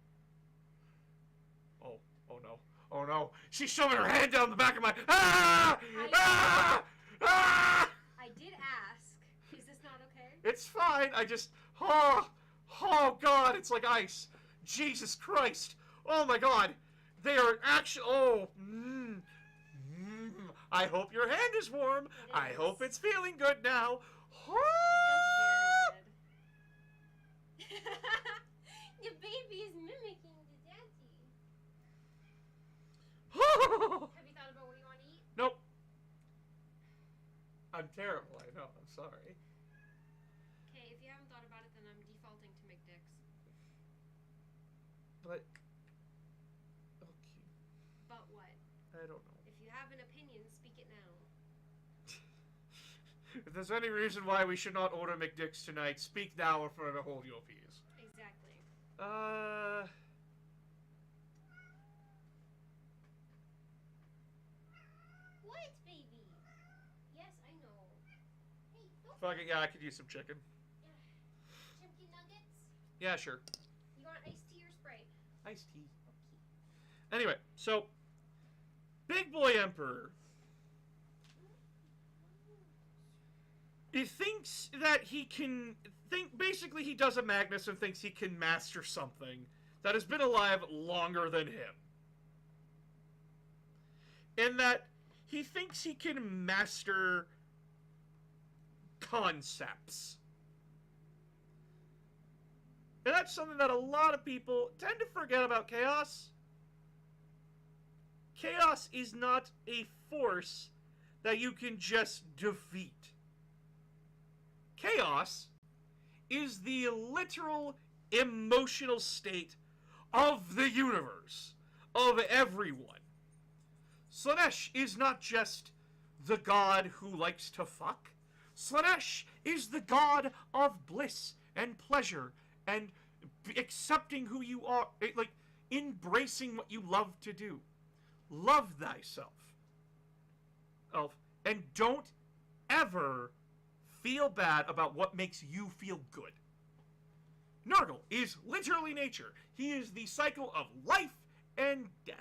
Oh no. Oh no. She's shoving her hand down the back of my... Ah! Ah! Ah! I did ask. Is this not okay? It's fine. I just... Oh God, it's like ice. Jesus Christ. Oh my God. They are actually... Oh. I hope your hand is warm. I hope it's feeling good now. It feels very good. The baby is mimicking the daddy. Have you thought about what you want to eat? Nope. I'm terrible, I know. I'm sorry. Okay, if you haven't thought about it, then I'm defaulting to McDick's. But... Okay. But what? I don't know. If you have an opinion, speak it now. If there's any reason why we should not order McDick's tonight, speak now or forever hold your peace. Exactly. What, baby? Yes, I know. Hey, don't Fuck it, yeah, I could use some chicken. Chimkey nuggets? Yeah, sure. You want iced tea or Sprite? Iced tea. Okay. Anyway, so... Big Boy Emperor. He thinks that he can... Basically, he does a Magnus and thinks he can master something that has been alive longer than him. In that he thinks he can master concepts. And that's something that a lot of people tend to forget about Chaos. Chaos is not a force that you can just defeat. Chaos is the literal emotional state of the universe, of everyone. Slaanesh is not just the god who likes to fuck. Slaanesh is the god of bliss and pleasure and accepting who you are, like embracing what you love to do. Love thyself. And don't ever feel bad about what makes you feel good. Nurgle is literally nature. He is the cycle of life and death.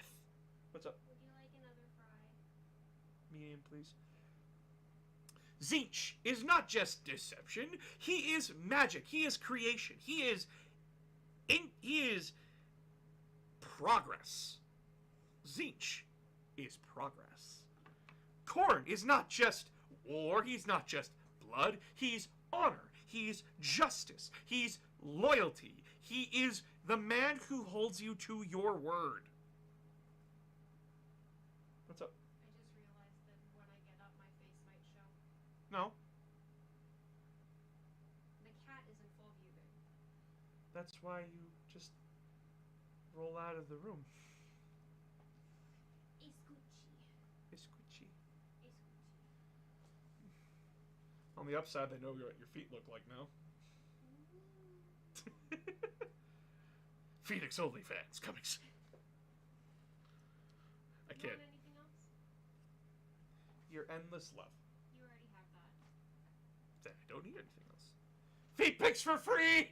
What's up? Would you like another fry? Medium, please. Tzeentch is not just deception. He is magic. He is creation. He is progress. Tzeentch is progress. Khorne is not just war. He's not just blood. He's honor. He's justice. He's loyalty. He is the man who holds you to your word. What's up? I just realized that when I get up, my face might show. No, The cat is in full view, babe. that's why you just roll out of the room. Escuchi. Escuchi. Escuchi. On the upside, they know what your feet look like now. Phoenix OnlyFans coming soon. I You can't. want anything else? Your endless love. You already have that. I don't need anything else. Feet pics for free!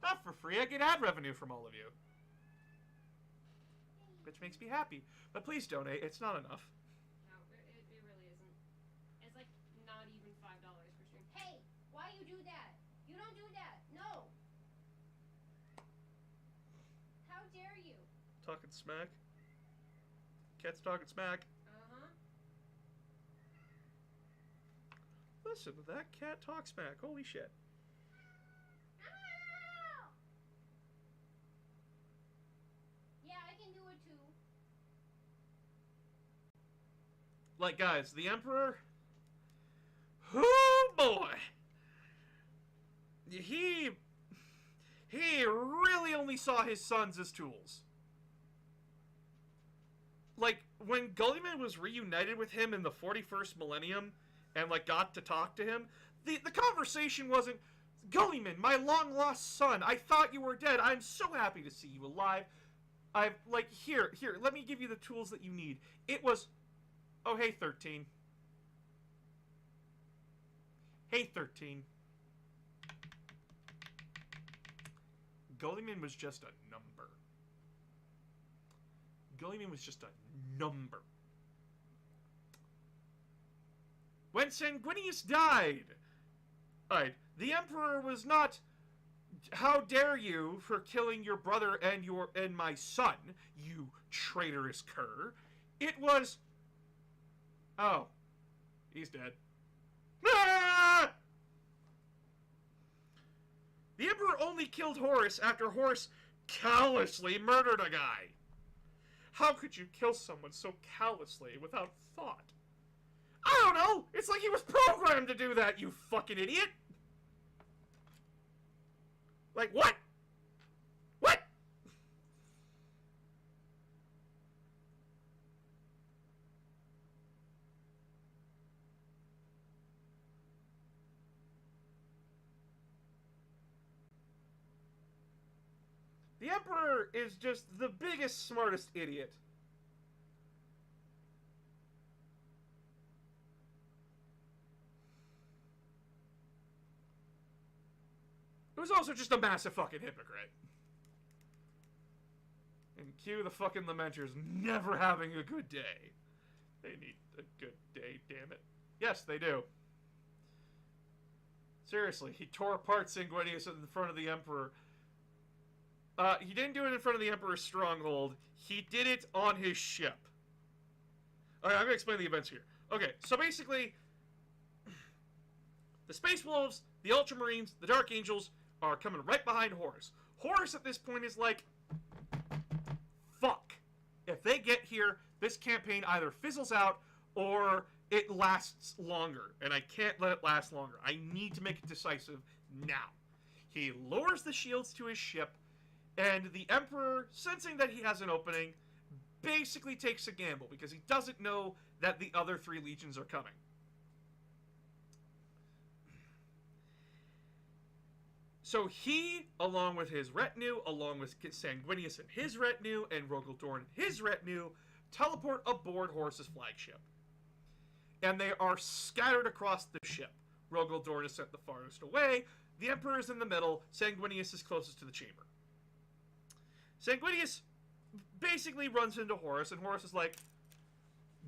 Not for free, I get ad revenue from all of you. Which makes me happy. But please donate, it's not enough. No, it really isn't. It's like not even $5 per stream. Hey, why you do that? You don't do that. No. How dare you? Talking smack. Cat's talking smack. Uh-huh. Listen to that cat talk smack. Holy shit. Ow! Yeah, I can do it too. Like, guys, the Emperor... Oh, boy! He really only saw his sons as tools. Like, when Gulliman was reunited with him in the 41st millennium and, like, got to talk to him, the conversation wasn't, Gulliman, my long-lost son, I thought you were dead. I'm so happy to see you alive. I've, like, here, let me give you the tools that you need. It was, oh, hey, 13. Hey, 13. Gulliman was just a number. Gulliman was just a number. When Sanguinius died, right, the Emperor was not, how dare you for killing your brother and my son, you traitorous cur. It was, oh, he's dead. Ah! The Emperor only killed Horus after Horus callously murdered a guy. How could you kill someone so callously without thought? I don't know! It's like he was programmed to do that, you fucking idiot! Like, what? What? The Emperor is just the biggest, smartest idiot. It was also just a massive fucking hypocrite. And cue the fucking Lamenters never having a good day. They need a good day, damn it. Yes, they do. Seriously, he tore apart Sanguinius in front of the Emperor. He didn't do it in front of the Emperor's stronghold. He did it on his ship. Alright, I'm gonna explain the events here. Okay, so basically, the Space Wolves, the Ultramarines, the Dark Angels are coming right behind Horus. Horus at this point is like, fuck. If they get here, this campaign either fizzles out or it lasts longer. And I can't let it last longer. I need to make it decisive now. He lowers the shields to his ship, and the Emperor, sensing that he has an opening, basically takes a gamble because he doesn't know that the other three legions are coming. So he, along with his retinue, along with Sanguinius and his retinue, and Rogal and his retinue, teleport aboard Horus's flagship. And they are scattered across the ship. Rogal is sent the farthest away, the Emperor is in the middle, Sanguinius is closest to the chamber. Sanguinius basically runs into Horus, and Horus is like,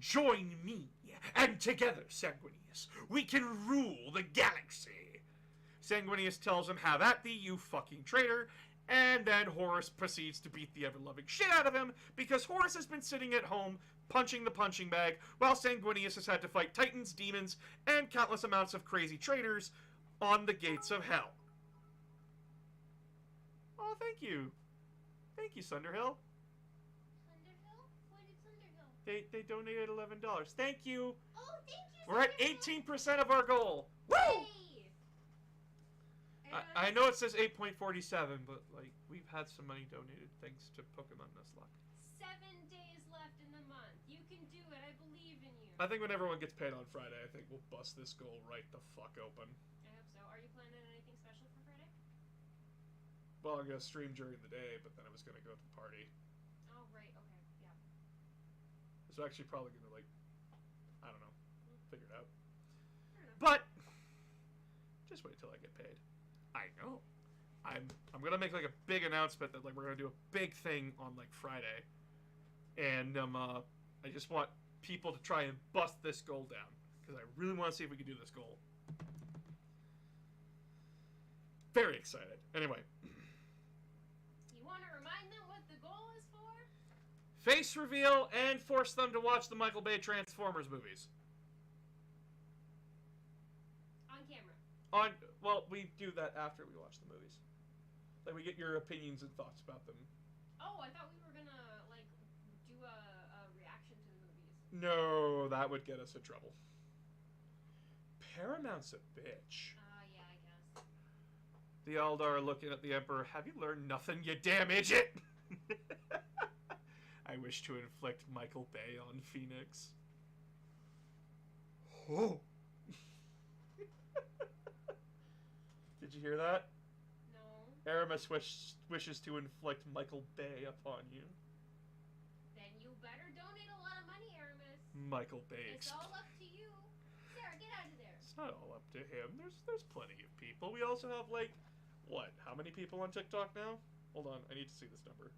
join me, and together, Sanguinius, we can rule the galaxy. Sanguinius tells him, have at thee, you fucking traitor, and then Horus proceeds to beat the ever-loving shit out of him, because Horus has been sitting at home, punching the punching bag, while Sanguinius has had to fight titans, demons, and countless amounts of crazy traitors on the gates of hell. Oh, thank you. Thank you, Sunderhill. Thunderhill? What is Thunderhill? They donated $11. Thank you. Oh, thank you. We're at Thunderhill. 18% of our goal. Woo! Yay! I know it says 8.47, but like we've had some money donated thanks to Pokemon Nuzlocke. 7 days left in the month. You can do it. I believe in you. I think when everyone gets paid on Friday, I think we'll bust this goal right the fuck open. I hope so. Are you planning on anything special for Friday? Well, I'm gonna stream during the day, but then I was gonna go to the party. Oh, right. Okay. Yeah. So actually probably gonna like, I don't know, figure it out. Fair enough. But just wait till I get paid. I know. I'm gonna make like a big announcement that like we're gonna do a big thing on like Friday, and I just want people to try and bust this goal down because I really want to see if we can do this goal. Very excited. Anyway, You want to remind them what the goal is for? face reveal and force them to watch the Michael Bay Transformers movies. On camera. Well, we do that after we watch the movies. Like we get your opinions and thoughts about them. Oh, I thought we were gonna like do a reaction to the movies. No, that would get us in trouble. Paramount's a bitch. Yeah, I guess. The Eldar are looking at the Emperor. Have you learned nothing, you damn idiot? I wish to inflict Michael Bay on Phoenix. Oh. Did you hear that? No. Aramis wishes to inflict Michael Bay upon you. Then you better donate a lot of money, Aramis. Michael Bay. It's all up to you. Sarah, get out of there. It's not all up to him. There's plenty of people. We also have like, what? How many people on TikTok now? Hold on, I need to see this number.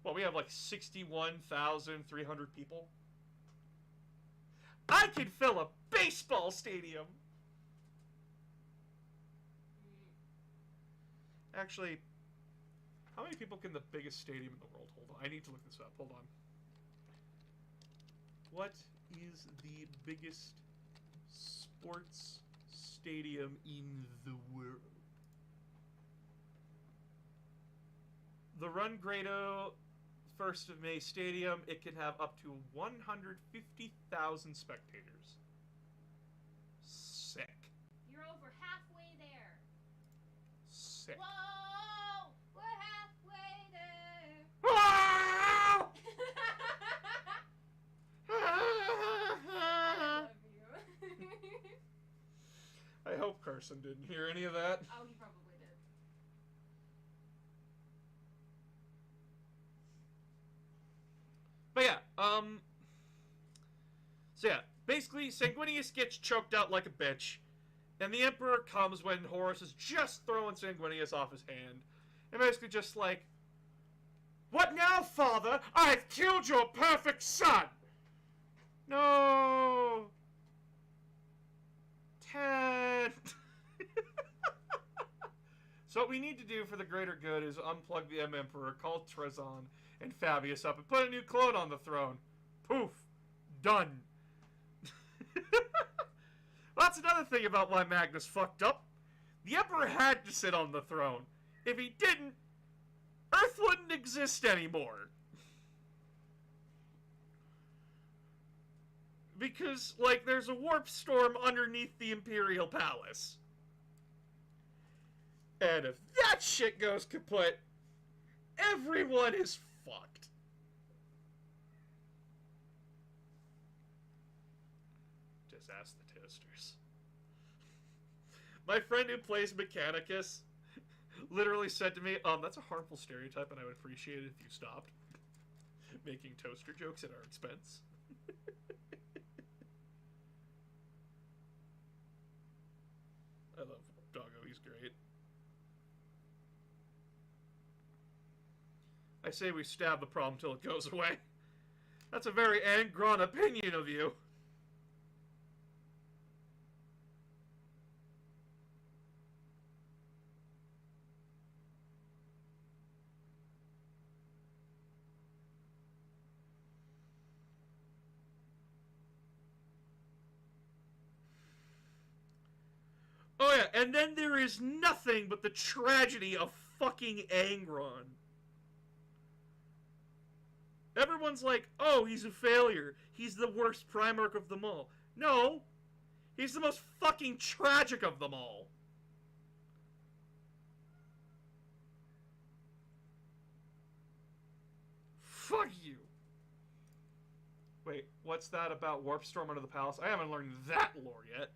Well, we have like 61,300 people. I can fill a baseball stadium. Actually, how many people can the biggest stadium in the world hold? I need to look this up. Hold on. What is the biggest sports stadium in the world? The Run Grado 1st of May Stadium, it can have up to 150,000 spectators. Sick. You're over halfway there. Sick. Whoa! We're halfway there. Ah! I love you. I hope Carson didn't hear any of that. Oh, he probably did. But yeah, so yeah, basically Sanguinius gets choked out like a bitch, and the Emperor comes when Horus is just throwing Sanguinius off his hand, and basically just like, "What now, father? I've killed your perfect son!" No! 10! So what we need to do for the greater good is unplug the Emperor, call Trezon and Fabius up, and put a new clone on the throne. Poof. Done. That's another thing about why Magnus fucked up. The Emperor had to sit on the throne. If he didn't, Earth wouldn't exist anymore. Because, like, there's a warp storm underneath the Imperial Palace. And if that shit goes kaput, everyone is fucked. Just ask the toasters. My friend who plays Mechanicus literally said to me, that's a harmful stereotype and I would appreciate it if you stopped making toaster jokes at our expense. I love Doggo, he's great. I say we stab the problem till it goes away. That's a very Angron opinion of you. Oh yeah, and then there is nothing but the tragedy of fucking Angron. Everyone's like, oh, he's a failure. He's the worst Primarch of them all. No. He's the most fucking tragic of them all. Fuck you. Wait, what's that about Warpstorm under the palace? I haven't learned that lore yet.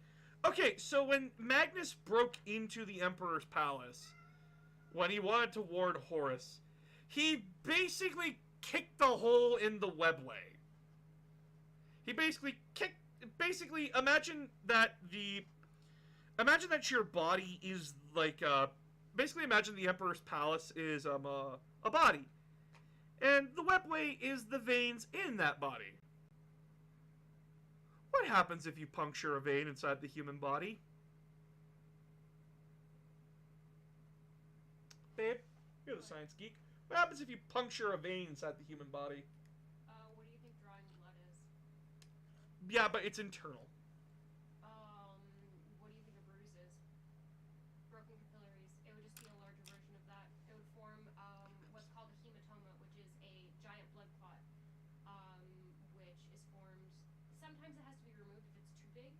Okay, so when Magnus broke into the Emperor's palace, when he wanted to ward Horus, he basically kicked the hole in the webway. He basically imagine that your body is like basically imagine the Emperor's palace is a body, and the webway is the veins in that body. What happens if you puncture a vein inside the human body? Babe, you're the science geek. What happens if you puncture a vein inside the human body? What do you think drawing blood is? Yeah, but it's internal. What do you think a bruise is? Broken capillaries. It would just be a larger version of that. It would form what's called a hematoma, which is a giant blood clot which is formed. Sometimes it has to be removed if it's too big,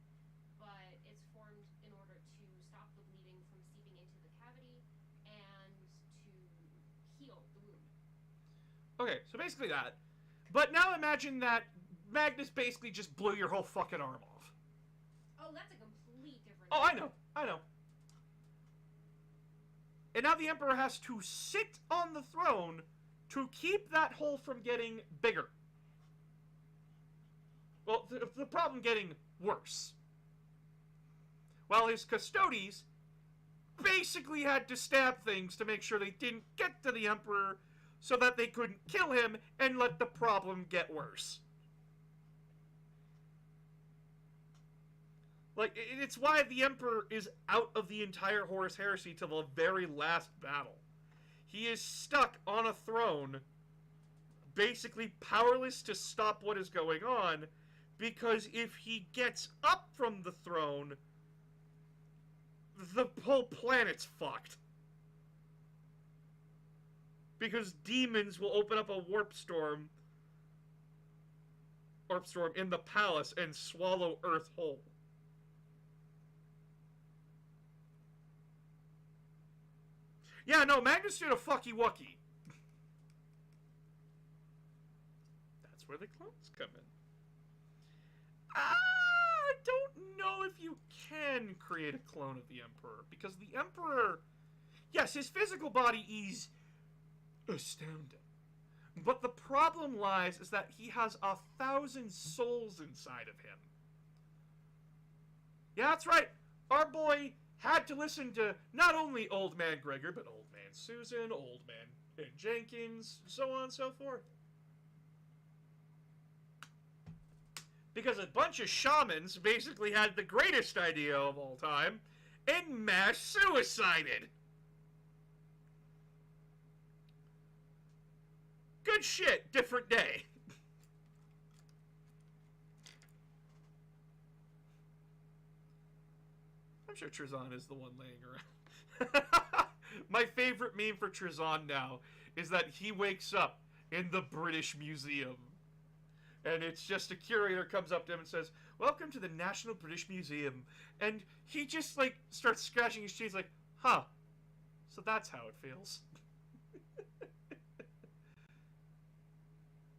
but it's formed in order to stop the bleeding from seeping into the cavity and to heal the wound. Okay, so basically that. But now imagine that Magnus basically just blew your whole fucking arm off. Oh, that's a complete different. Oh, I know. And now the Emperor has to sit on the throne to keep that hole from getting bigger. Well, the problem getting worse. While his custodes basically had to stab things to make sure they didn't get to the Emperor so that they couldn't kill him and let the problem get worse. Like, it's why the Emperor is out of the entire Horus Heresy till the very last battle. He is stuck on a throne, basically powerless to stop what is going on, because if he gets up from the throne, the whole planet's fucked. Because demons will open up a warp storm in the palace and swallow Earth whole. Yeah, no, Magnus did a fucky wucky. That's where the clones come in. I don't know if you can create a clone of the Emperor, because the Emperor, yes, his physical body is astounding. But the problem lies is that he has 1,000 souls inside of him. Yeah, that's right. Our boy had to listen to not only Old Man Gregor, but Old Man Susan, Old Man Jenkins, so on and so forth. Because a bunch of shamans basically had the greatest idea of all time and mass suicided. Good shit, different day. I'm sure Trizon is the one laying around. My favorite meme for Trizon now is that he wakes up in the British Museum. And it's just a curator comes up to him and says, "Welcome to the National British Museum." And he just, like, starts scratching his cheeks like, huh, so that's how it feels.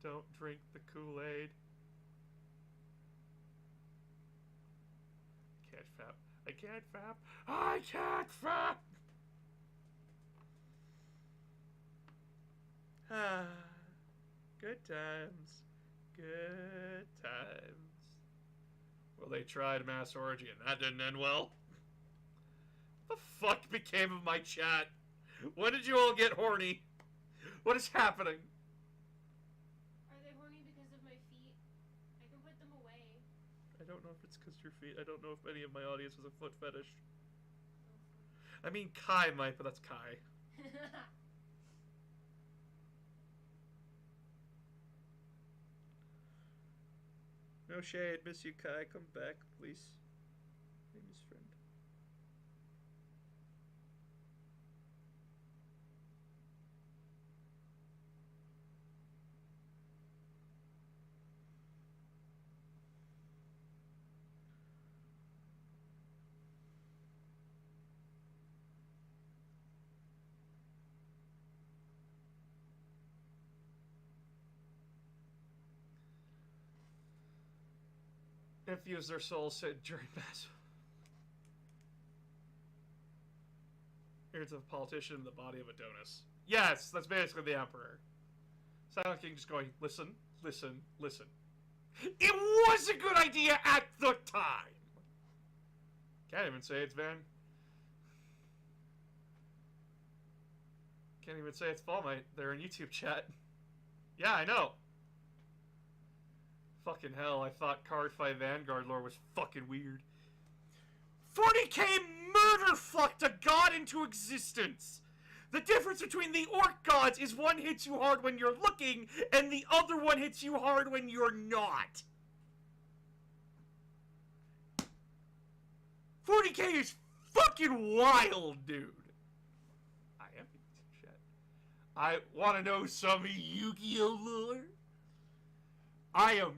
Don't drink the Kool-Aid. Can't fap. I can't fap. I can't fap! Ah, good times. Good times. Well, they tried mass orgy and that didn't end well. What the fuck became of my chat? When did you all get horny? What is happening? Are they horny because of my feet? I can put them away. I don't know if it's because your feet. I don't know if any of my audience has a foot fetish. I mean, Kai might, but that's Kai. No shade, miss you, Kai. Come back, please. Famous friend. Infuse their souls said during mass. Here's a politician in the body of Adonis. Yes, that's basically the Emperor. Silent King just going, listen, listen, listen. It was a good idea at the time! Can't even say it's Van. Can't even say it's Fall Might. They're in YouTube chat. Yeah, I know. Fucking hell, I thought Card Fight Vanguard lore was fucking weird. 40k murder fucked a god into existence! The difference between the orc gods is one hits you hard when you're looking, and the other one hits you hard when you're not. 40k is fucking wild, dude. I am shit. I want to know some Yu-Gi-Oh lore? I am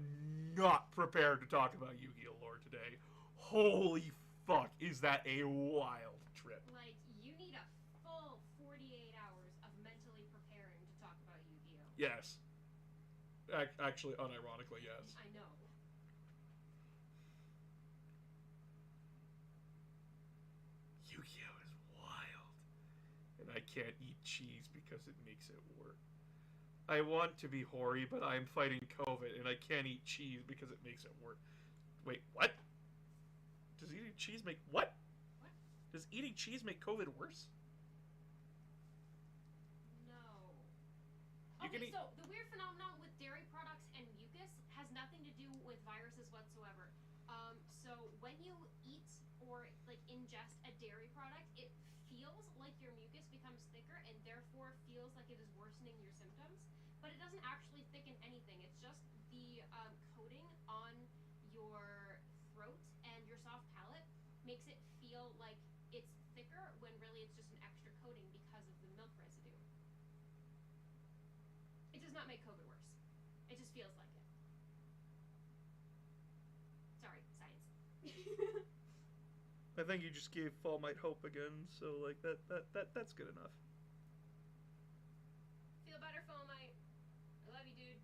not prepared to talk about Yu-Gi-Oh! Lore today. Holy fuck, is that a wild trip. Like, you need a full 48 hours of mentally preparing to talk about Yu-Gi-Oh! Yes. Actually, unironically, yes. I know. Yu-Gi-Oh! Is wild. And I can't eat cheese because it makes it work. I want to be hoary, but I'm fighting COVID, and I can't eat cheese because it makes it work. Wait, what? Does eating cheese make... What? What? Does eating cheese make COVID worse? No. You can Okay, eat- so the weird phenomenon with dairy products and mucus has nothing to do with viruses whatsoever. So when you eat or like ingest a dairy product, it feels like your mucus becomes thicker and therefore feels like it is worsening your symptoms. But it doesn't actually thicken anything. It's just the coating on your throat and your soft palate makes it feel like it's thicker when really it's just an extra coating because of the milk residue. It does not make COVID worse. It just feels like it. Sorry, science. I think you just gave Fall Might hope again, so like that's good enough. Feel better, Foamite. I love you, dude.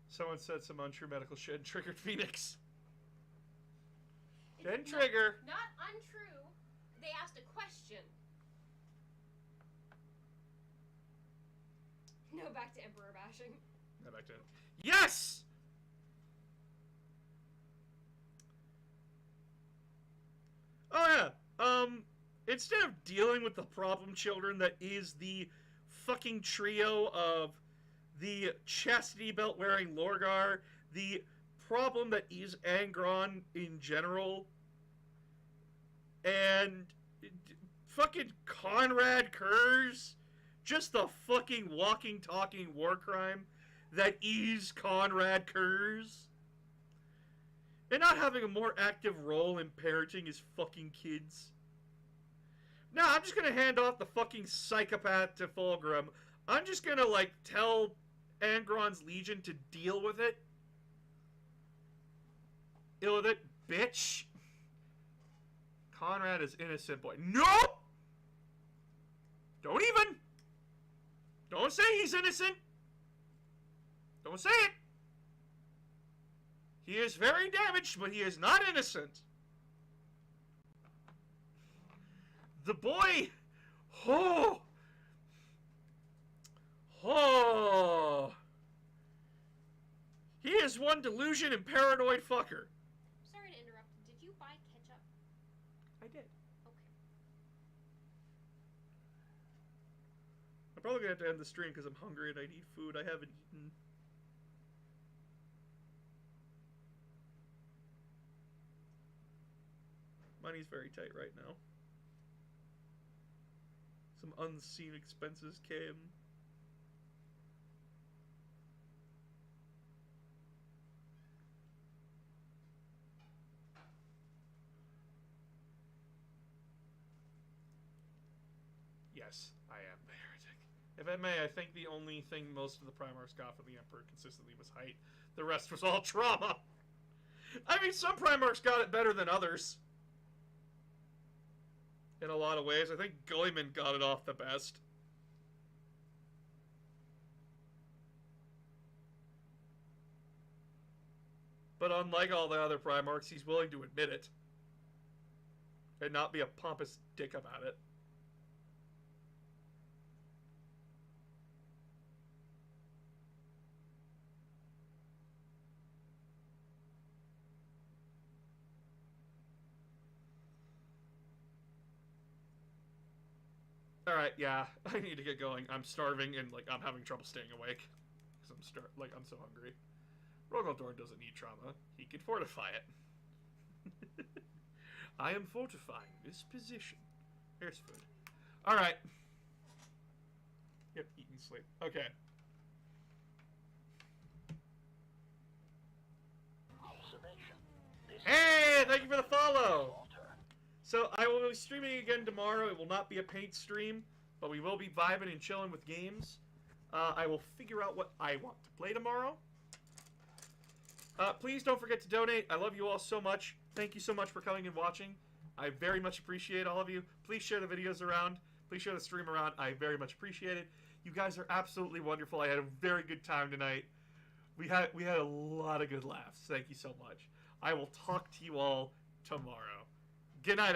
Someone said some untrue medical shit and triggered Phoenix. It's Didn't not- trigger. Not untrue. They asked a question. No, back to Emperor bashing. Go back to it. Yes! Oh yeah. Instead of dealing with the problem children that is the fucking trio of the chastity belt wearing Lorgar, the problem that is Angron in general, and fucking Conrad Kurz, just the fucking walking, talking war crime that is Conrad Kurz, and not having a more active role in parenting his fucking kids. No, I'm just gonna hand off the fucking psychopath to Fulgrim. I'm just gonna, like, tell Angron's Legion to deal with it. Deal with it, bitch. Conrad is innocent, boy. Nope! Don't even! Don't say he's innocent! Don't say it! He is very damaged, but he is not innocent. The boy... Oh! Oh! He is one delusion and paranoid fucker. Sorry to interrupt. Did you buy ketchup? I did. Okay. I'm probably gonna have to end the stream because I'm hungry and I need food. I haven't eaten. Money's very tight right now. Some unseen expenses came. Yes, I am the heretic. If I may, I think the only thing most of the Primarchs got from the Emperor consistently was height. The rest was all trauma. I mean, some Primarchs got it better than others. In a lot of ways. I think Gulliman got it off the best. But unlike all the other Primarchs, he's willing to admit it. And not be a pompous dick about it. Alright, yeah, I need to get going. I'm starving and, like, I'm having trouble staying awake. Because I'm so hungry. Rogaldorn doesn't need trauma. He can fortify it. I am fortifying this position. Here's food. Alright. Yep, eat and sleep. Okay. Hey, thank you for the follow. So I will be streaming again tomorrow. It will not be a paint stream, but we will be vibing and chilling with games. I will figure out what I want to play tomorrow. Please don't forget to donate. I love you all so much. Thank you so much for coming and watching. I very much appreciate all of you. Please share the videos around. Please share the stream around. I very much appreciate it. You guys are absolutely wonderful. I had a very good time tonight. We had a lot of good laughs. Thank you so much. I will talk to you all tomorrow. Good night.